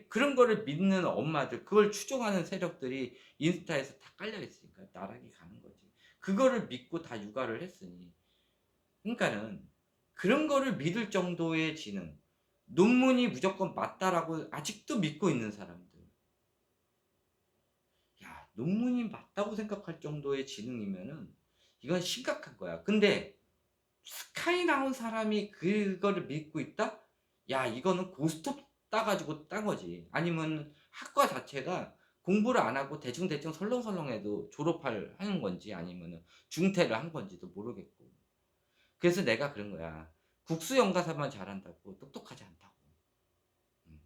Speaker 1: 그런 거를 믿는 엄마들, 그걸 추종하는 세력들이 인스타에서 다 깔려 있으니까 나락이 가는 거지. 그거를 믿고 다 육아를 했으니. 그러니까는 그런 거를 믿을 정도의 지능, 논문이 무조건 맞다라고 아직도 믿고 있는 사람들. 야, 논문이 맞다고 생각할 정도의 지능이면은 이건 심각한 거야. 근데 스카이 나온 사람이 그거를 믿고 있다? 야, 이거는 고스톱 따가지고 딴 거지. 아니면 학과 자체가 공부를 안 하고 대충대충 설렁설렁해도 하는 건지 아니면 중퇴를 한 건지도 모르겠고. 그래서 내가 그런 거야. 국수연가사만 잘한다고 똑똑하지 않다고. 음.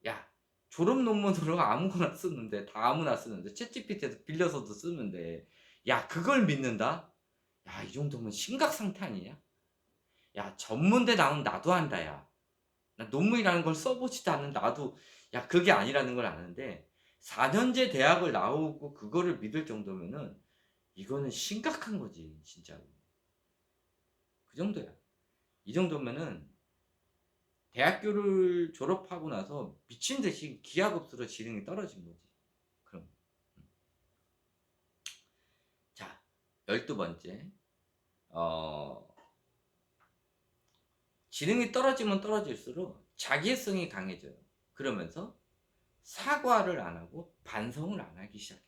Speaker 1: 야, 졸업 논문으로 아무거나 쓰는데, 다 아무나 쓰는데, 챗GPT에서 빌려서도 쓰는데, 야, 그걸 믿는다? 야, 이 정도면 심각 상태 아니냐? 야, 전문대 나온 나도 한다, 야. 나 논문이라는 걸 써보지도 않는 나도, 야, 그게 아니라는 걸 아는데, 4년제 대학을 나오고 그거를 믿을 정도면은, 이거는 심각한 거지, 진짜로. 그 정도야. 이 정도면은, 대학교를 졸업하고 나서 미친 듯이 기하급수로 지능이 떨어진 거지. 그럼. 자, 12번째. 어, 지능이 떨어지면 떨어질수록 자기애성이 강해져요. 그러면서 사과를 안 하고 반성을 안 하기 시작해요.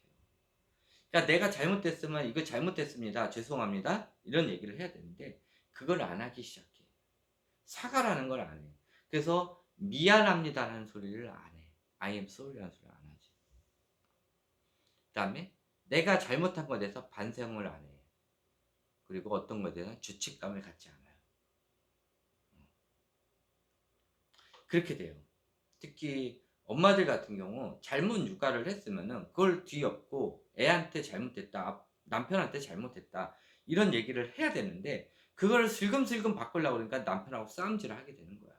Speaker 1: 그러니까 내가 잘못됐으면 이거 잘못됐습니다. 죄송합니다. 이런 얘기를 해야 되는데 그걸 안 하기 시작해. 사과라는 걸 안 해. 그래서 미안합니다라는 소리를 안 해. I am sorry라는 소리를 안 하지. 그 다음에 내가 잘못한 것에 대해서 반성을 안 해. 그리고 어떤 것에 대해서는 죄책감을 갖지 않아요. 그렇게 돼요. 특히 엄마들 같은 경우 잘못 육아를 했으면은 그걸 뒤엎고 애한테 잘못됐다, 남편한테 잘못됐다 이런 얘기를 해야 되는데 그걸 슬금슬금 바꾸려고 그러니까 남편하고 싸움질을 하게 되는 거야.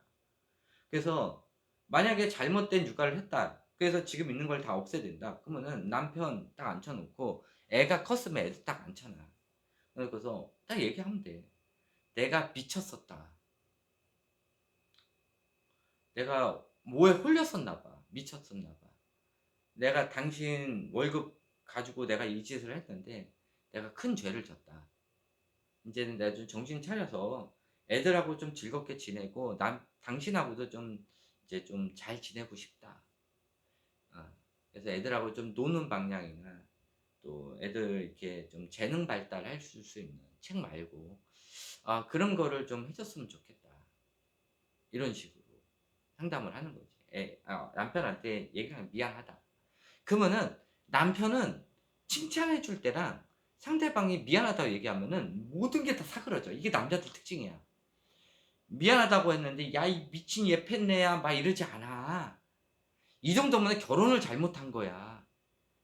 Speaker 1: 그래서 만약에 잘못된 육아를 했다. 그래서 지금 있는 걸 다 없애야 된다. 그러면은 남편 딱 앉혀놓고 애가 컸으면 애도 딱 앉혀놔. 그래서 딱 얘기하면 돼. 내가 미쳤었다. 내가 뭐에 홀렸었나 봐. 미쳤었나 봐. 내가 당신 월급 가지고 내가 이 짓을 했는데 내가 큰 죄를 졌다. 이제는 내가 좀 정신 차려서 애들하고 좀 즐겁게 지내고 당신하고도 좀 이제 좀 잘 지내고 싶다. 어, 그래서 애들하고 좀 노는 방향이나 또 애들 이렇게 좀 재능 발달할 수 있는 책 말고 그런 거를 좀 해줬으면 좋겠다. 이런 식으로 상담을 하는 거지. 남편한테 얘기하면 미안하다. 그러면은 남편은 칭찬해 줄 때랑 상대방이 미안하다고 얘기하면은 모든 게 다 사그러져. 이게 남자들 특징이야. 미안하다고 했는데 야 이 미친 예편네야 막 이러지 않아. 이 정도면 결혼을 잘못한 거야.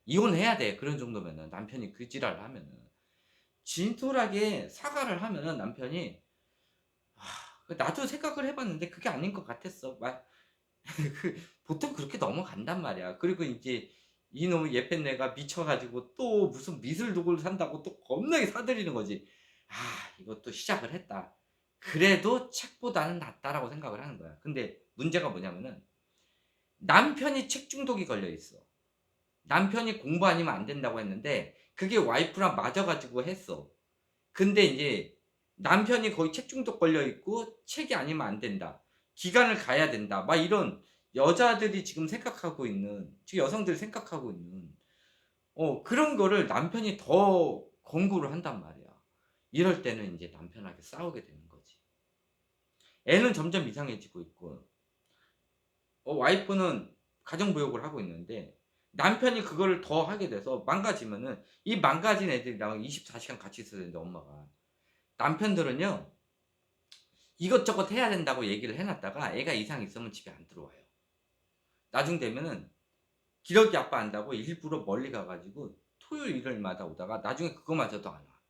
Speaker 1: 이혼해야 돼. 그런 정도면은 남편이 그 지랄을 하면은 진솔하게 사과를 하면은 남편이 나도 생각을 해봤는데 그게 아닌 것 같았어. 보통 그렇게 넘어간단 말이야. 그리고 이제 이놈의 예펜네가 미쳐가지고 또 무슨 미술 도구를 산다고 또 겁나게 사들이는 거지. 이것도 시작을 했다. 그래도 책보다는 낫다라고 생각을 하는 거야. 근데 문제가 뭐냐면은 남편이 책 중독이 걸려 있어. 남편이 공부 아니면 안 된다고 했는데 그게 와이프랑 맞아가지고 했어. 근데 이제 남편이 거의 책 중독 걸려 있고 책이 아니면 안 된다. 기간을 가야 된다. 막 이런 여자들이 지금 생각하고 있는, 지금 여성들이 생각하고 있는 그런 거를 남편이 더 권고를 한단 말이야. 이럴 때는 이제 남편하고 싸우게 되는 거지. 애는 점점 이상해지고 있고 와이프는 가정부욕을 하고 있는데 남편이 그거를 더 하게 돼서 망가지면은 이 망가진 애들이랑 24시간 같이 있어야 되는데 엄마가 남편들은요 이것저것 해야 된다고 얘기를 해놨다가 애가 이상 있으면 집에 안 들어와요. 나중 되면은 기러기 아빠 한다고 일부러 멀리 가가지고 토요일 일요일마다 오다가 나중에 그거마저도 안 와.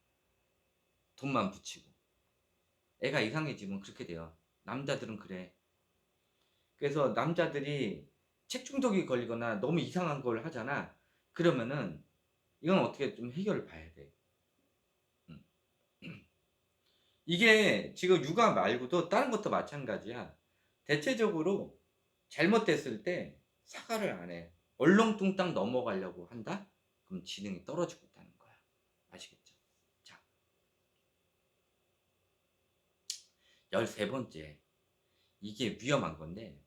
Speaker 1: 돈만 붙이고. 애가 이상해지면 그렇게 돼요. 남자들은 그래. 그래서 남자들이 책 중독이 걸리거나 너무 이상한 걸 하잖아. 그러면은 이건 어떻게 좀 해결을 봐야 돼. 음. 이게 지금 육아 말고도 다른 것도 마찬가지야. 대체적으로 잘못됐을 때 사과를 안 해. 얼렁뚱땅 넘어가려고 한다? 그럼 지능이 떨어지고 있다는 거야. 아시겠죠? 자, 13번째. 이게 위험한 건데,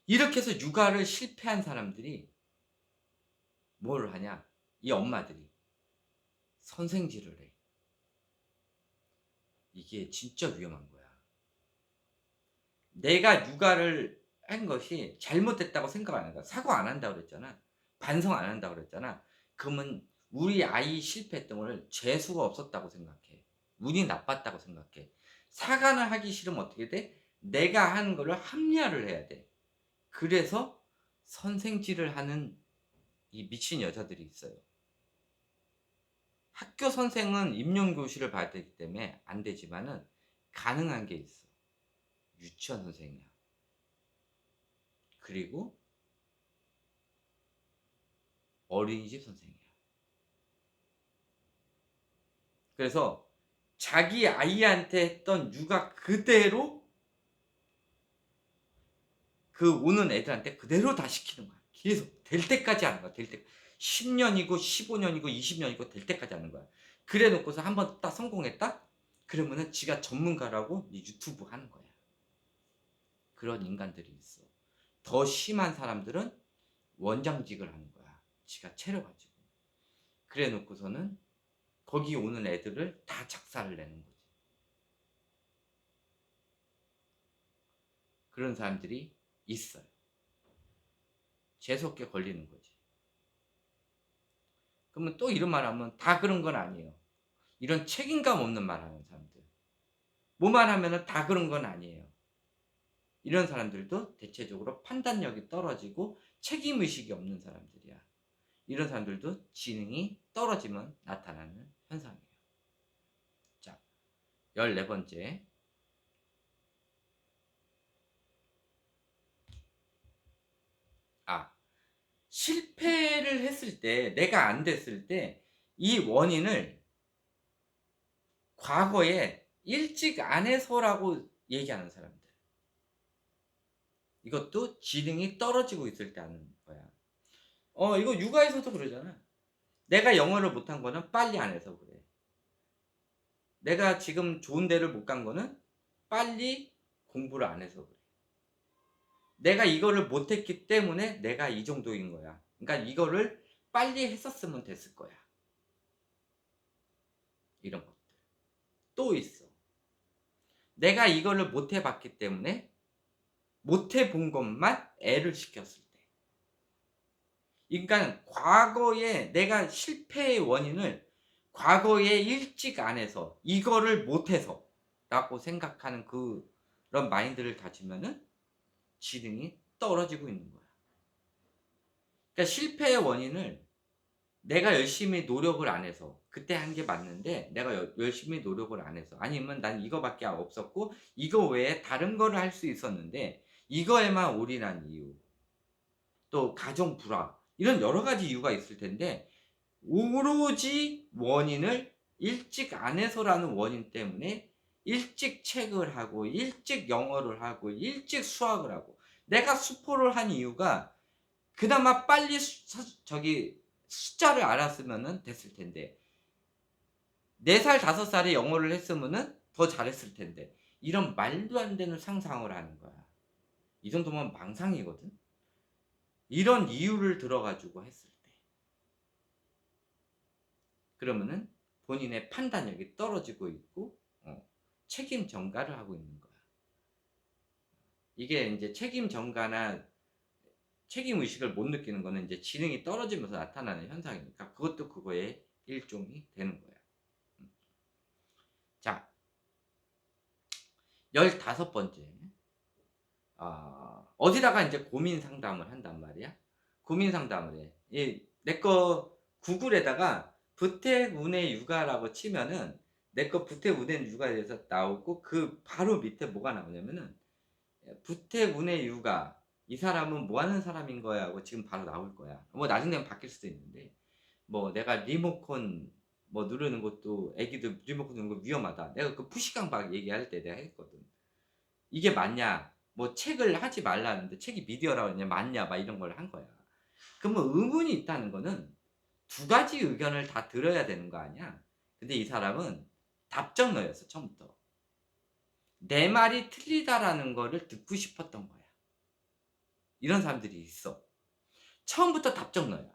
Speaker 1: 이렇게 해서 육아를 실패한 사람들이 뭘 하냐? 이 엄마들이 선생질을 해. 이게 진짜 위험한 거야. 내가 육아를 한 것이 잘못됐다고 생각 안 한다. 사과 안 한다고 그랬잖아. 반성 안 한다고 그랬잖아. 그러면 우리 아이 실패했던 걸 재수가 없었다고 생각해. 운이 나빴다고 생각해. 사과는 하기 싫으면 어떻게 돼? 내가 한 거를 합리화를 해야 돼. 그래서 선생질을 하는 이 미친 여자들이 있어요. 학교 선생은 임용교실을 봐야 되기 때문에 안 되지만은 가능한 게 있어. 유치원 선생이야. 그리고 어린이집 선생이야. 그래서 자기 아이한테 했던 육아 그대로 그 오는 애들한테 그대로 다 시키는 거야. 계속 될 때까지 하는 거야. 될 때. 10년이고 15년이고 20년이고 될 때까지 하는 거야. 그래 놓고서 한번 딱 성공했다? 그러면은 지가 전문가라고 유튜브 하는 거야. 그런 인간들이 있어. 더 심한 사람들은 원장직을 하는 거야. 지가 차려가지고. 그래 놓고서는 거기 오는 애들을 다 작사를 내는 거지. 그런 사람들이 있어요. 재수없게 걸리는 거지. 그러면 또 이런 말 하면 다 그런 건 아니에요. 이런 책임감 없는 말 하는 사람들. 뭐만 하면은 다 그런 건 아니에요. 이런 사람들도 대체적으로 판단력이 떨어지고 책임의식이 없는 사람들이야. 이런 사람들도 지능이 떨어지면 나타나는 현상이에요. 자, 14번째. 실패를 했을 때, 내가 안 됐을 때, 이 원인을 과거에 일찍 안 해서라고 얘기하는 사람들. 이것도 지능이 떨어지고 있을 때 하는 거야. 이거 육아에서도 그러잖아. 내가 영어를 못한 거는 빨리 안 해서 그래. 내가 지금 좋은 데를 못 간 거는 빨리 공부를 안 해서 그래. 내가 이거를 못했기 때문에 내가 이 정도인 거야. 그러니까 이거를 빨리 했었으면 됐을 거야. 이런 것들. 또 있어. 내가 이거를 못 해봤기 때문에 못 해본 것만 애를 시켰을 때. 그러니까 과거에 내가 실패의 원인을 과거에 일찍 안 해서 이거를 못해서 라고 생각하는 그런 마인드를 가지면은 지능이 떨어지고 있는 거야. 그러니까 실패의 원인을 내가 열심히 노력을 안 해서 그때 한 게 맞는데 내가 열심히 노력을 안 해서 아니면 난 이거밖에 없었고 이거 외에 다른 거를 할 수 있었는데 이거에만 올인한 이유 또 가정 불화 이런 여러 가지 이유가 있을 텐데 오로지 원인을 일찍 안 해서라는 원인 때문에 일찍 책을 하고 일찍 영어를 하고 일찍 수학을 하고 내가 수포를 한 이유가 그나마 빨리 저기 숫자를 알았으면 됐을 텐데 4살 5살에 영어를 했으면 더 잘했을 텐데 이런 말도 안 되는 상상을 하는 거야. 이 정도면 망상이거든. 이런 이유를 들어가지고 했을 때 그러면은 본인의 판단력이 떨어지고 있고 책임 전가를 하고 있는 거야. 이게 이제 책임 전가나 책임 의식을 못 느끼는 거는 이제 지능이 떨어지면서 나타나는 현상이니까 그것도 그거의 일종이 되는 거야. 자, 15번째. 어디다가 이제 고민 상담을 한단 말이야. 고민 상담을 해. 내 거 구글에다가 부택운의 육아라고 치면은 내 거 부택운의 육아에 대해서 나오고 그 바로 밑에 뭐가 나오냐면은 부택운의 육아 이 사람은 뭐 하는 사람인 거야 하고 지금 바로 나올 거야. 뭐 나중에는 바뀔 수도 있는데 뭐 내가 리모컨 뭐 누르는 것도 애기들 리모컨 누르는 거 위험하다. 내가 그 푸시강 박 얘기할 때 내가 했거든. 이게 맞냐? 뭐 책을 하지 말라는데 책이 미디어라고 했냐 맞냐 막 이런 걸 한 거야. 그러면 의문이 있다는 거는 두 가지 의견을 다 들어야 되는 거 아니야. 근데 이 사람은 답정너였어 처음부터. 내 말이 틀리다라는 거를 듣고 싶었던 거야. 이런 사람들이 있어. 처음부터 답정너야.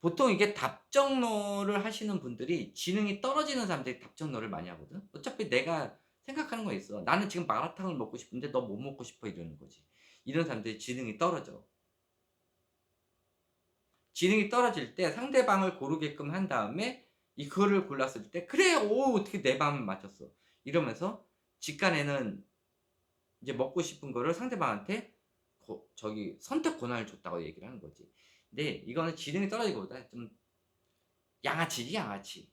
Speaker 1: 보통 이게 답정너를 하시는 분들이 지능이 떨어지는 사람들이 답정너를 많이 하거든. 어차피 내가 생각하는 거 있어. 나는 지금 마라탕을 먹고 싶은데 너 뭐 먹고 싶어 이러는 거지. 이런 사람들이 지능이 떨어져. 지능이 떨어질 때 상대방을 고르게끔 한 다음에 그거를 골랐을 때 그래 오 어떻게 내 마음을 맞췄어 이러면서 직간에는 이제 먹고 싶은 거를 상대방한테 저기 선택 권한을 줬다고 얘기를 하는 거지. 근데 이거는 지능이 떨어지기보다 좀 양아치지 양아치.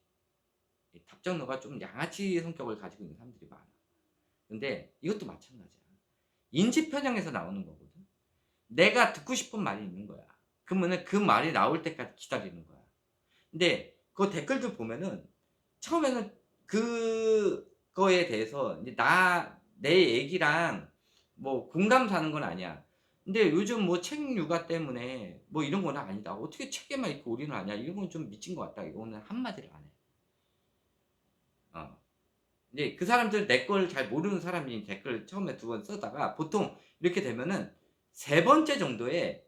Speaker 1: 답정너가 좀 양아치 성격을 가지고 있는 사람들이 많아. 근데 이것도 마찬가지야. 인지 편향에서 나오는 거거든. 내가 듣고 싶은 말이 있는 거야. 그러면은 그 말이 나올 때까지 기다리는 거야. 근데 그 댓글들 보면은 처음에는 그거에 대해서 이제 내 얘기랑 뭐 공감 사는 건 아니야. 근데 요즘 뭐 책 육아 때문에 뭐 이런 거는 아니다. 어떻게 책에만 있고 우리는 아니야. 이런 건 좀 미친 것 같다. 이거는 한마디를 안 해. 어. 근데 그 사람들 내 걸 잘 모르는 사람이 댓글 처음에 두 번 쓰다가 보통 이렇게 되면은 세 번째 정도에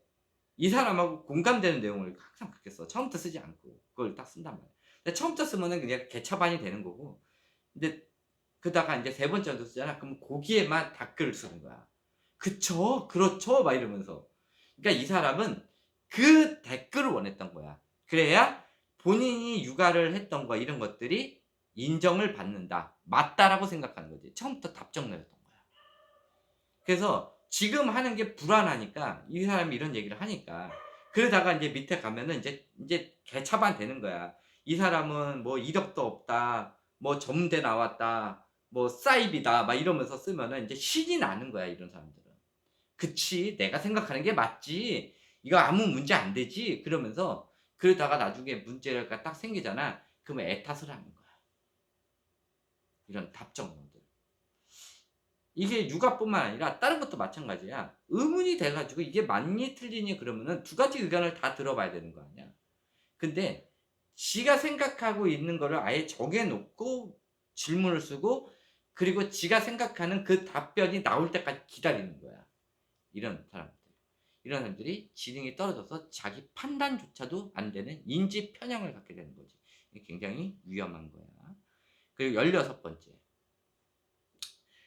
Speaker 1: 이 사람하고 공감되는 내용을 항상 그렇게 써. 처음부터 쓰지 않고 그걸 딱 쓴단 말이야. 근데 처음부터 쓰면은 그냥 개차반이 되는 거고. 근데 그러다가 인제 세 번째도 쓰잖아. 그럼 거기에만 댓글을 쓰는 거야. "그쵸. 그렇죠." 막 이러면서. 그러니까 이 사람은 그 댓글을 원했던 거야. 그래야 본인이 육아를 했던 거 이런 것들이 인정을 받는다. 맞다라고 생각하는 거지. 처음부터 답정너였던 거야. 그래서 지금 하는 게 불안하니까 이 사람이 이런 얘기를 하니까 그러다가 인제 밑에 가면은 인제 개차반 되는 거야. 이 사람은 뭐 이력도 없다. 뭐 점대 나왔다. 뭐 싸입이다. 막 이러면서 쓰면은 인제 신이 나는 거야 이런 사람들은. "그치. 내가 생각하는 게 맞지. 이거 아무 문제 안 되지." 그러면서 그러다가 나중에 문제가 딱 생기잖아. 그러면 애탓을 하는 거야. 이런 답정너들. 이게 육아뿐만 아니라 다른 것도 마찬가지야. 의문이 돼 가지고 이게 맞니 틀리니 그러면은 두 가지 의견을 다 들어봐야 되는 거 아니야. 근데 지가 생각하고 있는 거를 아예 정해 놓고 질문을 쓰고 그리고 지가 생각하는 그 답변이 나올 때까지 기다리는 거야. 이런 사람들. 이런 사람들이 지능이 떨어져서 자기 판단조차도 안 되는 인지 편향을 갖게 되는 거지. 이게 굉장히 위험한 거야. 그리고 16 번째.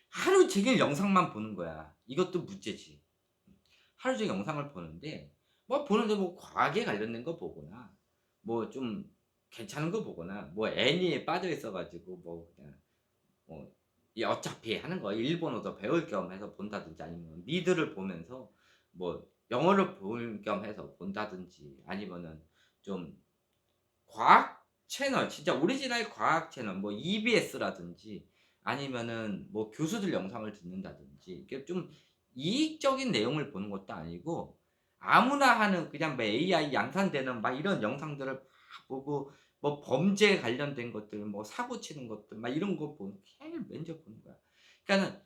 Speaker 1: 하루 종일 영상만 보는 거야. 이것도 문제지. 하루 종일 영상을 보는데 보는데 뭐 과학에 관련된 거 보거나 뭐 좀 괜찮은 거 보거나 뭐 애니에 빠져 있어 가지고 뭐 그냥 뭐 이 어차피 하는 거 일본어도 배울 겸 해서 본다든지 아니면 미드를 보면서 뭐 영어를 볼 겸 해서 본다든지 아니면은 좀 과학 채널 진짜 오리지널 과학 채널 뭐 EBS라든지 아니면은 뭐 교수들 영상을 듣는다든지 이렇게 좀 이익적인 내용을 보는 것도 아니고 아무나 하는 그냥 뭐 AI 양산되는 막 이런 영상들을 막 보고 뭐 범죄에 관련된 것들 뭐 사고 치는 것들 막 이런 거 보는 계속 맨날 보는 거야. 그러니까는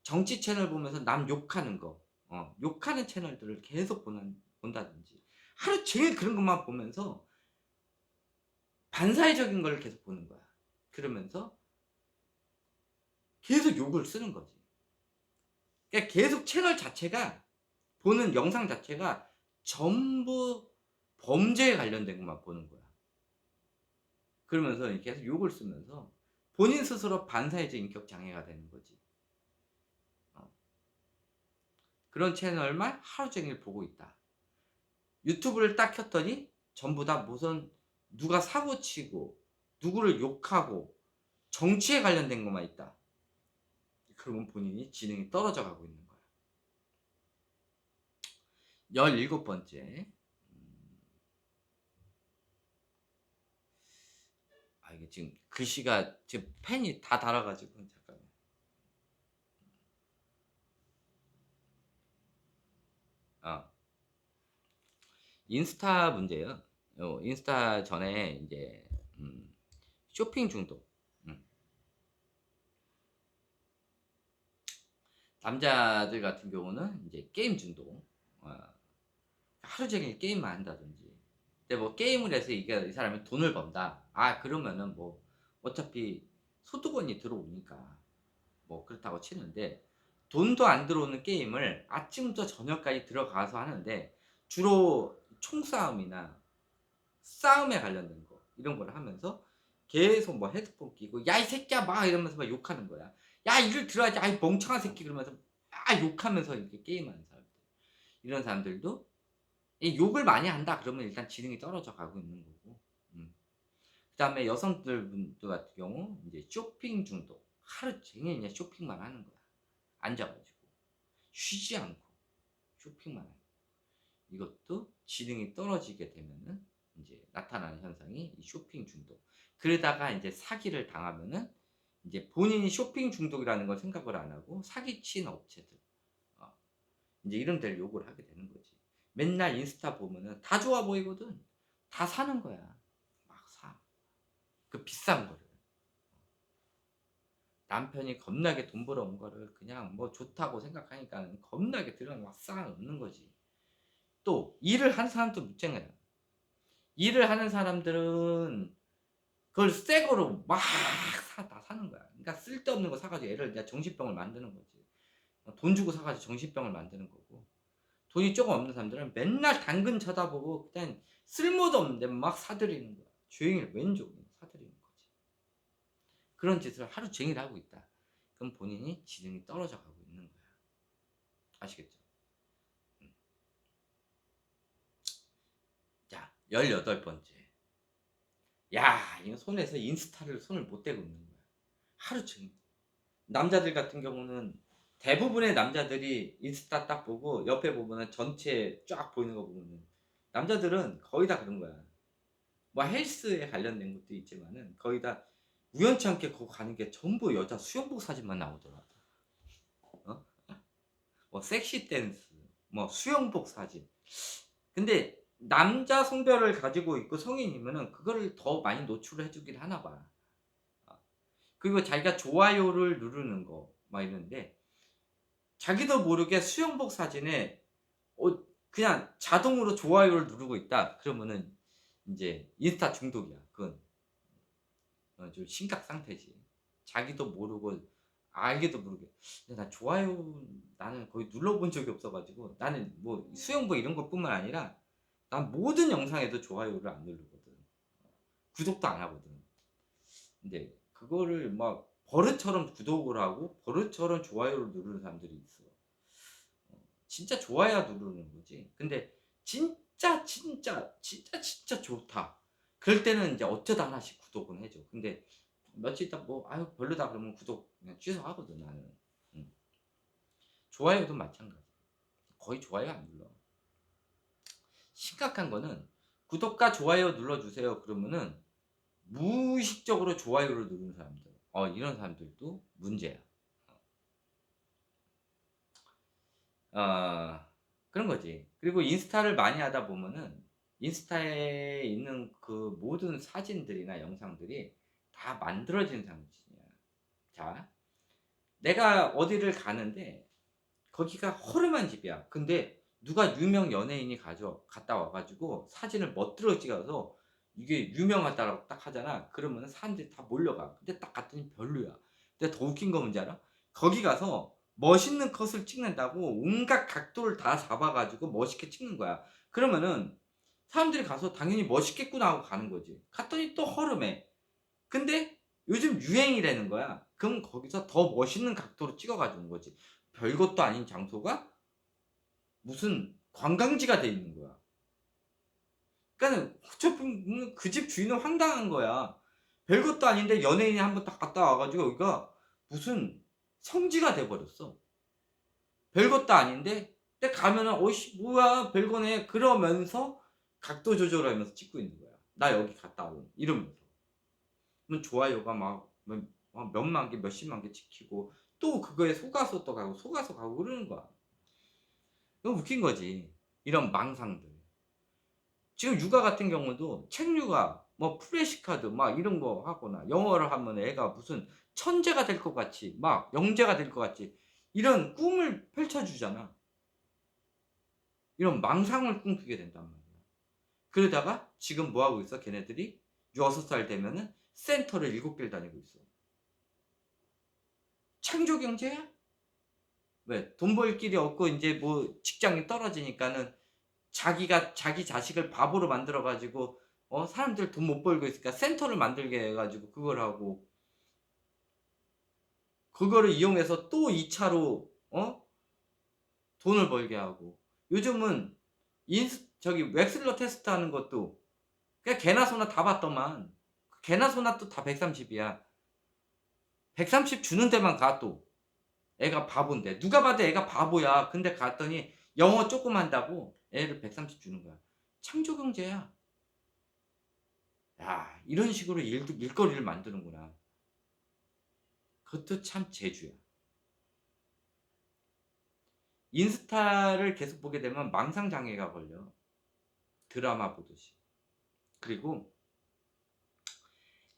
Speaker 1: 정치 채널 보면서 남 욕하는 거 욕하는 채널들을 계속 본다든지 하루 종일 그런 것만 보면서 반사회적인 걸 계속 보는 거야. 그러면서 계속 욕을 쓰는 거지. 그러니까 계속 채널 자체가 보는 영상 자체가 전부 범죄에 관련된 것만 보는 거야. 그러면서 계속 욕을 쓰면서 본인 스스로 반사회적 인격 장애가 되는 거지. 어. 그런 채널만 하루 종일 보고 있다. 유튜브를 딱 켰더니 전부 다 무슨 누가 사고 치고 누구를 욕하고 정치에 관련된 것만 있다. 그러면 본인이 지능이 떨어져 가고 있는 거야. 17 번째. 이게 지금 글씨가 지금 펜이 다 닳아 가지고 잠깐만. 어. 인스타 문제예요. 인스타 전에 인제 쇼핑 중독. 음. 남자들 같은 경우는 이제 게임 중독. 하루 종일 게임만 한다든지. 근데 뭐 게임을 해서 이게 이 사람이 돈을 번다. 그러면은 뭐 어차피 소득원이 들어오니까 뭐 그렇다고 치는데, 돈도 안 들어오는 게임을 아침부터 저녁까지 들어가서 하는데 주로 총싸움이나 싸움에 관련된 거 이런 걸 하면서 계속 뭐 헤드폰 끼고 "야 이 새끼야." 막 이러면서 막 욕하는 거야. "야 이를 들어야지. 아이 멍청한 새끼." 그러면서 막 욕하면서 이렇게 게임하는 사람들. 이런 사람들도 이 욕을 많이 한다 그러면 일단 지능이 떨어져 가고 있는 거고. 음. 그다음에 여성들 분들 같은 경우 인제 쇼핑 중독. 하루 종일 그냥 쇼핑만 하는 거야. 앉아 가지고. 쉬지 않고 쇼핑만 하고. 이것도 지능이 떨어지게 되면은 인제 나타나는 현상이 이 쇼핑 중독. 그러다가 인제 사기를 당하면은 인제 본인이 쇼핑 중독이라는 걸 생각을 안 하고 사기친 업체들, 어 인제 이런 데를 욕을 하게 되는 거지. 맨날 인스타 보면은 다 좋아 보이거든. 다 사는 거야. 막 사. 그 비싼 거를. 남편이 겁나게 돈 벌어온 거를 그냥 뭐 좋다고 생각하니까는 겁나게 들여 막 쌓아 놓는 거지. 또 일을 하는 사람도 문제야. 일을 하는 사람들은 그걸 새 거로 막 다 사는 거야. 그러니까 쓸데없는 거 사 가지고 애를 그냥 정신병을 만드는 거지. 돈 주고 사 가지고 정신병을 만드는 거고. 돈이 쪼금 없는 사람들은 맨날 당근 쳐다보고 그냥 쓸모도 없는데 막 사들이는 거야. 주행일 왼종일 사들이는 거지. 그런 짓을 하루 종일 하고 있다. 그럼 본인이 지능이 떨어져 가고 있는 거야. 아시겠죠? 음. 자, 18 번째. 야, 이거 손에서 인스타를 손을 못 떼고 있는 거야. 하루 종일. 남자들 같은 경우는 대부분의 남자들이 인스타 딱 보고 옆에 보면은 전체 쫙 보이는 거 보면은 남자들은 거의 다 그런 거야. 뭐 헬스에 관련된 것도 있지만은 거의 다 우연치 않게 거기 가는 게 전부 여자 수영복 사진만 나오더라. 어? 뭐 섹시 댄스, 뭐 수영복 사진. 근데 남자 성별을 가지고 있고 성인이면은 그거를 더 많이 노출을 해 주긴 하나 봐. 어. 그리고 자기가 좋아요를 누르는 거 막 이러는데 자기도 모르게 수영복 사진에 그냥 자동으로 좋아요를 누르고 있다. 그러면은 인제 인스타 중독이야. 그건 좀 심각 상태지. 자기도 모르고 알게도 모르게. 근데 나 좋아요 나는 거의 눌러본 적이 없어 가지고 나는 뭐 수영복 이런 것뿐만 아니라 난 모든 영상에도 좋아요를 안 누르거든. 구독도 안 하거든. 근데 그거를 막 버릇처럼 구독을 하고 버릇처럼 좋아요를 누르는 사람들이 있어. 진짜 좋아야 누르는 거지. 근데 진짜 좋다. 그럴 때는 인제 어쩌다 하나씩 구독은 해 줘. 근데 며칠 있다 뭐 '아유 별로다.' 그러면 구독 그냥 취소하거든 나는. 음. 좋아요도 마찬가지야. 거의 좋아요 안 눌러. 심각한 거는 "구독과 좋아요 눌러 주세요." 그러면은 무의식적으로 좋아요를 누르는 사람들. 이런 사람들도 문제야. 어 그런 거지. 그리고 인스타를 많이 하다 보면은 인스타에 있는 그 모든 사진들이나 영상들이 다 만들어진 사진이야. 자, 내가 어디를 가는데 거기가 허름한 집이야. 근데 누가 유명 연예인이 갔다 와 가지고 사진을 멋들어 찍어서 이게 유명하다라고 딱 하잖아. 그러면은 사람들이 다 몰려가. 근데 딱 갔더니 별로야. 근데 더 웃긴 건 뭔지 알아? 거기 가서 멋있는 컷을 찍는다고 온갖 각도를 다 잡아 가지고 멋있게 찍는 거야. 그러면은 사람들이 가서 '당연히 멋있겠구나.' 하고 가는 거지. 갔더니 또 허름해. 근데 요즘 유행이라는 거야. 그럼 거기서 더 멋있는 각도로 찍어 가지고 온 거지. 별것도 아닌 장소가 무슨 관광지가 돼 있는 거야. 그러니까는 어차피 그 집 주인은 황당한 거야. 별것도 아닌데 연예인이 한번 딱 갔다 와 가지고 여기가 무슨 성지가 돼 버렸어. 별것도 아닌데 근데 가면은 '어이씨 뭐야 별거네.' 그러면서 각도 조절하면서 찍고 있는 거야. "나 여기 갔다 옴." 이러면서. 그러면 좋아요가 막 몇만 개 몇십만 개 찍히고 또 그거에 속아서 또 가고 속아서 가고 그러는 거야. 너무 웃긴 거지. 이런 망상들. 지금 육아 같은 경우도 책 육아 뭐 플래시카드 막 이런 거 하거나 영어를 하면 애가 무슨 천재가 될 것 같이 막 영재가 될 것 같이 이런 꿈을 펼쳐주잖아. 이런 망상을 꿈꾸게 된단 말이야. 그러다가 지금 뭐 하고 있어? 걔네들이 6살 되면은 센터를 7개를 다니고 있어. 창조 경제야? 왜? 돈 벌 길이 없고 이제 뭐 직장이 떨어지니까는 자기가 자기 자식을 바보로 만들어 가지고 사람들 돈 못 벌고 있으니까 센터를 만들게 해 가지고 그걸 하고, 그거를 이용해서 또 2 차로 돈을 벌게 하고. 요즘은 인스 저기 웹슬러 테스트하는 것도 그냥 개나 소나 다 봤더만. 개나 소나 또 다 130 이야. 130 주는 데만 가 또. 애가 바본데. 누가 봐도 애가 바보야. 근데 갔더니 영어 쪼끔 한다고 애를 130 주는 거야. 창조 경제야. 야, 이런 식으로 일거리를 만드는구나. 그것도 참 재주야. 인스타를 계속 보게 되면 망상 장애가 걸려. 드라마 보듯이. 그리고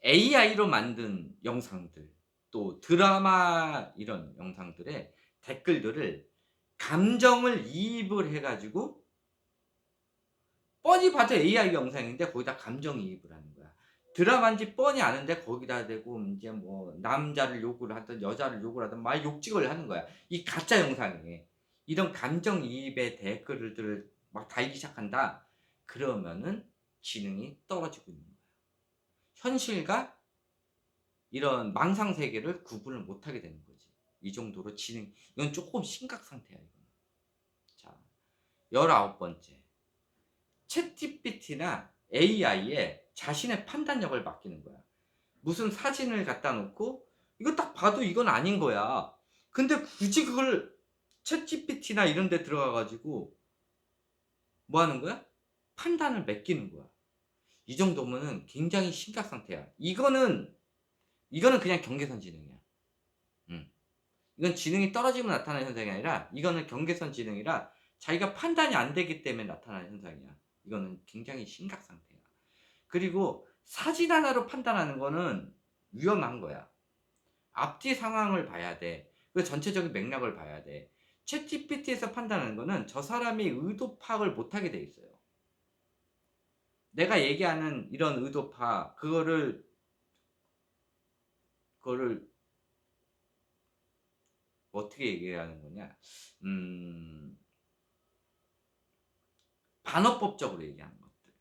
Speaker 1: AI로 만든 영상들, 또 드라마 이런 영상들의 댓글들을 감정을 이입을 해 가지고, 뻔히 봐도 AI 영상인데 거기다 감정이입을 하는 거야. 드라마인지 뻔히 아는데 거기다 대고 인제 뭐 남자를 욕을 하든 여자를 욕을 하든 막 욕짓을 하는 거야, 이 가짜 영상에. 이런 감정이입의 댓글들을 막 달기 시작한다. 그러면은 지능이 떨어지고 있는 거야. 현실과 이런 망상 세계를 구분을 못 하게 되는 거지. 이 정도로 이건 쪼끔 심각 상태야 이거는. 자, 19번째. 챗GPT나 AI에 자신의 판단력을 맡기는 거야. 무슨 사진을 갖다 놓고 이거 딱 봐도 이건 아닌 거야. 근데 굳이 그걸 챗GPT나 이런 데 들어가 가지고 뭐 하는 거야? 판단을 맡기는 거야. 이 정도면은 굉장히 심각 상태야. 이거는 그냥 경계선 지능이야. 음. 이건 지능이 떨어지면 나타나는 현상이 아니라 이거는 경계선 지능이라 자기가 판단이 안 되기 때문에 나타나는 현상이야. 이거는 굉장히 심각 상태야. 그리고 사진 하나로 판단하는 거는 위험한 거야. 앞뒤 상황을 봐야 돼. 그 전체적인 맥락을 봐야 돼. 챗GPT에서 판단하는 거는 저 사람이 의도 파악을 못하게 돼 있어요. 내가 얘기하는 이런 의도 파악, 그거를 어떻게 얘기하는 거냐? 음, 반어법적으로 얘기하는 것들,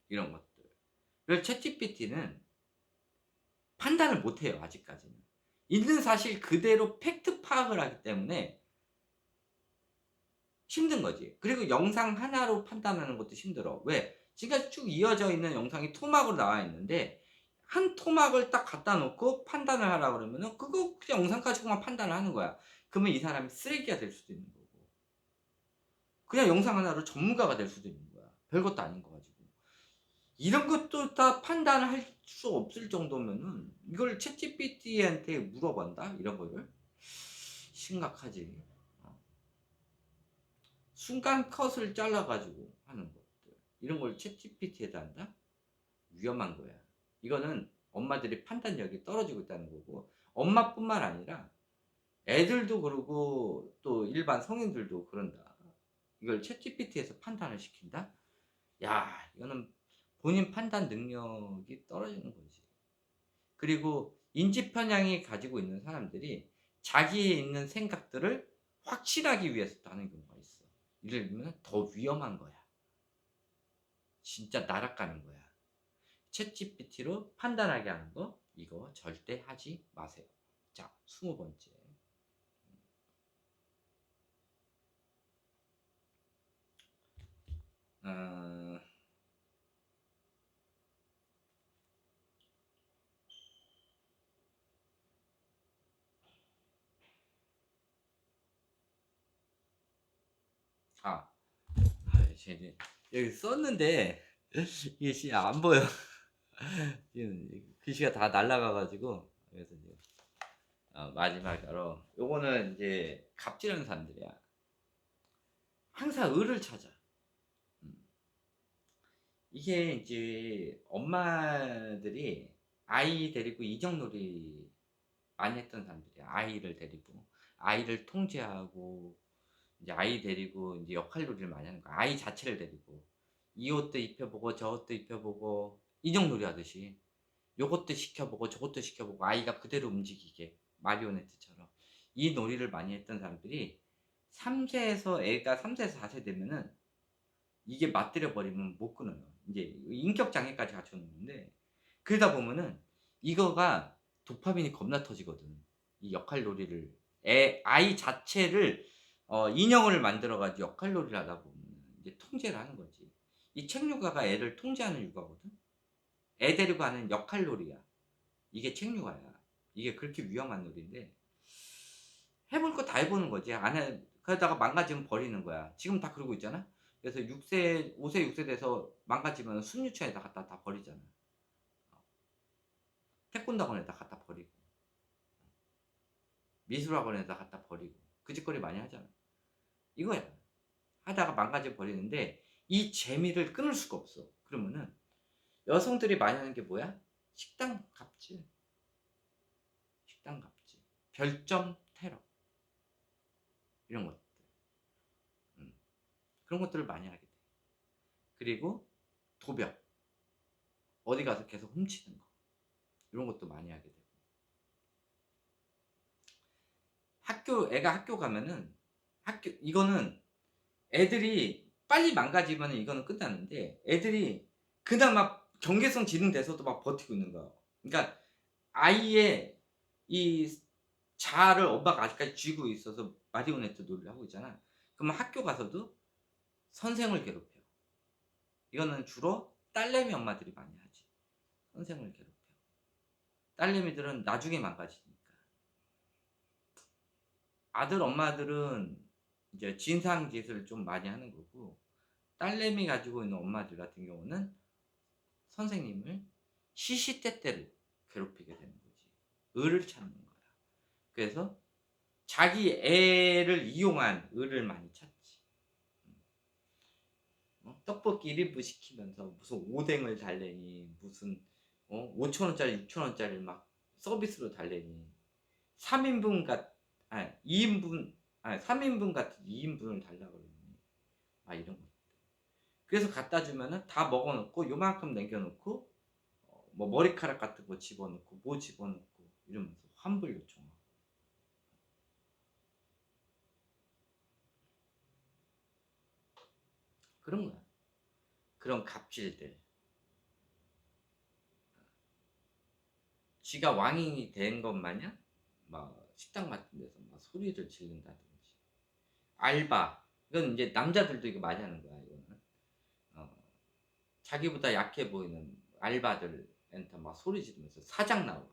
Speaker 1: 이런 것들을 챗GPT는 판단을 못해요, 아직까지는. 있는 사실 그대로 팩트 파악을 하기 때문에 힘든 거지. 그리고 영상 하나로 판단하는 것도 힘들어. 왜? 지금까지 쭉 이어져 있는 영상이 토막으로 나와 있는데 한 토막을 딱 갖다 놓고 판단을 하라 그러면은 그거 그냥 영상 가지고만 판단을 하는 거야. 그러면 이 사람이 쓰레기가 될 수도 있는 거고. 그냥 영상 하나로 전문가가 될 수도 있는 거야. 별것도 아닌 거 가지고. 이런 것도 다 판단을 할 수 없을 정도면은 이걸 챗GPT한테 물어본다? 이런 거를? 심각하지. 어. 순간 컷을 잘라 가지고 하는 것들. 이런 걸 챗GPT에다 한다? 위험한 거야. 이거는 엄마들이 판단력이 떨어지고 있다는 거고, 엄마뿐만 아니라 애들도 그러고 또 일반 성인들도 그런다. 이걸 챗GPT에서 판단을 시킨다? 야, 이거는 본인 판단 능력이 떨어지는 거지. 그리고 인지 편향이 가지고 있는 사람들이 자기의 있는 생각들을 확신하기 위해서 하는 경우가 있어. 예를 들면 더 위험한 거야. 진짜 날아가는 거야. 챗GPT로 판단하게 하는 거, 이거 절대 하지 마세요. 자, 20번째. 어, 아, 이제 여기 썼는데 이게 안 보여. 지금 글씨가 다 날라가가지고. 그래서 이제 마지막으로 요거는 이제 갑질하는 사람들이야. 항상 을을 찾아. 음. 이게 이제 엄마들이 아이 데리고 이정놀이 많이 했던 사람들이야. 아이를 데리고 아이를 통제하고 이제 아이 데리고 이제 역할놀이를 많이 하는 거야. 아이 자체를 데리고. 이 옷도 입혀 보고 저 옷도 입혀 보고 인형놀이 하듯이 요것도 시켜 보고 저것도 시켜 보고 아이가 그대로 움직이게 마리오네트처럼. 이 놀이를 많이 했던 사람들이 3 세에서 애가 3 세에서 4세 되면은 이게 맞들여 버리면 못 끊어요. 인제 인격 장애까지 갖춰 놓는데 그러다 보면은 이거가 도파민이 겁나 터지거든. 이 역할놀이를 아이 자체를 인형을 만들어 가지고 역할놀이를 하다 보면 이제 통제를 하는 거지. 이 책 육아가 애를 통제하는 육아거든. 애 데리고 하는 역할놀이야. 이게 책 육아야. 이게 그렇게 위험한 놀이인데 해볼 거 다 해 보는 거지. 안 해 그러다가 망가지면 버리는 거야. 지금 다 그러고 있잖아. 그래서 6 세 5 세 6세 돼서 망가지면 순유치원에다 갖다 다 버리잖아. 어 태권도 학원에다 갖다 버리고 미술 학원에다 갖다 버리고 그 짓거리 많이 하잖아. 이거야. 하다가 망가져 버리는데 이 재미를 끊을 수가 없어. 그러면은 여성들이 많이 하는 게 뭐야? 식당 갑질, 식당 갑질, 별점 테러 이런 것들. 음. 그런 것들을 많이 하게 돼. 그리고 도벽, 어디 가서 계속 훔치는 거 이런 것도 많이 하게 되고. 애가 학교 가면은 이거는 애들이 빨리 망가지면은 이거는 끝나는데 애들이 그나마 경계성 지능돼서도 막 버티고 있는 거야. 그러니까 아이의 이 자아를 엄마가 아직까지 쥐고 있어서 마리오네트 놀이를 하고 있잖아. 그러면 학교 가서도 선생을 괴롭혀. 이거는 주로 딸내미 엄마들이 많이 하지. 선생을 괴롭혀. 딸내미들은 나중에 망가지니까. 아들 엄마들은 이제 진상짓을 좀 많이 하는 거고 딸내미 가지고 있는 엄마들 같은 경우는 선생님을 시시때때로 괴롭히게 되는 거지. 을을 찾는 거야. 그래서 자기 애를 이용한 을을 많이 찾지. 떡볶이 1 인분 시키면서 무슨 오뎅을 달래니 무슨 5천 원짜리 6천 원짜리를 막 서비스로 달래니 3 인분 같 아니 2 인분 아니 3 인분 같은 2 인분을 달라 그러니 이런 거. 그래서 갖다 주면은 다 먹어 놓고 요만큼 남겨 놓고 뭐 머리카락 같은 거 집어넣고 뭐 집어넣고 이러면서 환불 요청하고 그런 거야. 그런 갑질들. 지가 왕이 된 것 마냥 막 식당 같은 데서 막 소리를 지른다든지. 알바. 이건 인제 남자들도 이거 많이 하는 거야 이거는. 어 자기보다 약해 보이는 알바들한테 막 소리 지르면서 "사장 나와."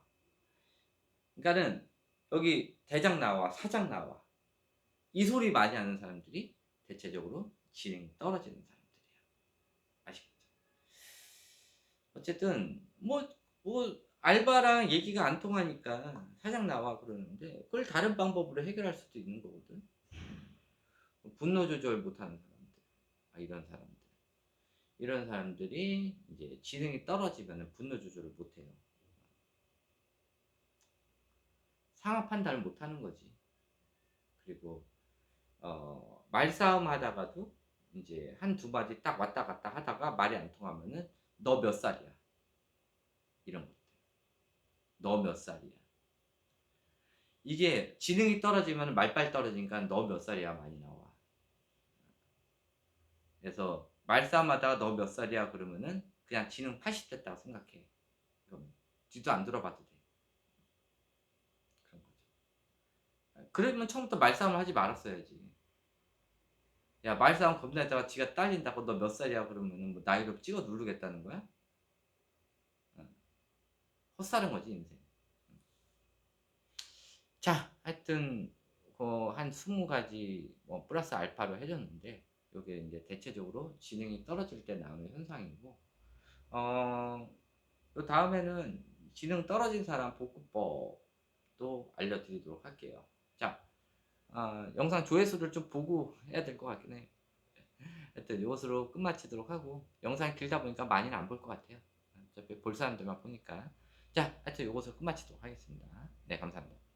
Speaker 1: 그러니까는 여기 "대장 나와. 사장 나와." 이 소리 많이 하는 사람들이 대체적으로 지능이 떨어지는 사람들이야. 아시겠죠? 어쨌든 알바랑 얘기가 안 통하니까 "사장 나와." 그러는데 그걸 다른 방법으로 해결할 수도 있는 거거든. 분노 조절 못하는 사람들. 이런 사람들. 이런 사람들이 이제 지능이 떨어지면은 분노 조절을 못 해요. 상황 판단을 못 하는 거지. 그리고 말싸움 하다가도 인제 한두 마디 딱 왔다 갔다 하다가 말이 안 통하면은 "너 몇 살이야?" 이런 것들. "너 몇 살이야?" 이게 지능이 떨어지면은 말빨 떨어지니까 "너 몇 살이야?" 많이 나와. 그래서 말싸움하다가 "너 몇 살이야?" 그러면은 그냥 지능 80 됐다고 생각해. 그럼 뒤도 안 돌아봐도 돼. 그런 거죠. 그러면 처음부터 말싸움을 하지 말았어야지. 야 말싸움 겁나 했다가 지가 딸린다고 "너 몇 살이야?" 그러면은 뭐 나이로 찍어 누르겠다는 거야? 어. 헛사는 거지 인생. 자 하여튼 한 20 가지 뭐 플러스 알파로 해 줬는데 요게 인제 대체적으로 지능이 떨어질 때 나오는 현상이고 어 그다음에는 지능 떨어진 사람 복구법도 알려드리도록 할게요. 자 영상 조회수를 좀 보고 해야 될 것 같긴 해. 하여튼 요것으로 끝마치도록 하고 영상이 길다 보니까 많이는 안 볼 것 같아요. 어차피 볼 사람들만 보니까. 자 하여튼 요것으로 끝마치도록 하겠습니다. 네 감사합니다.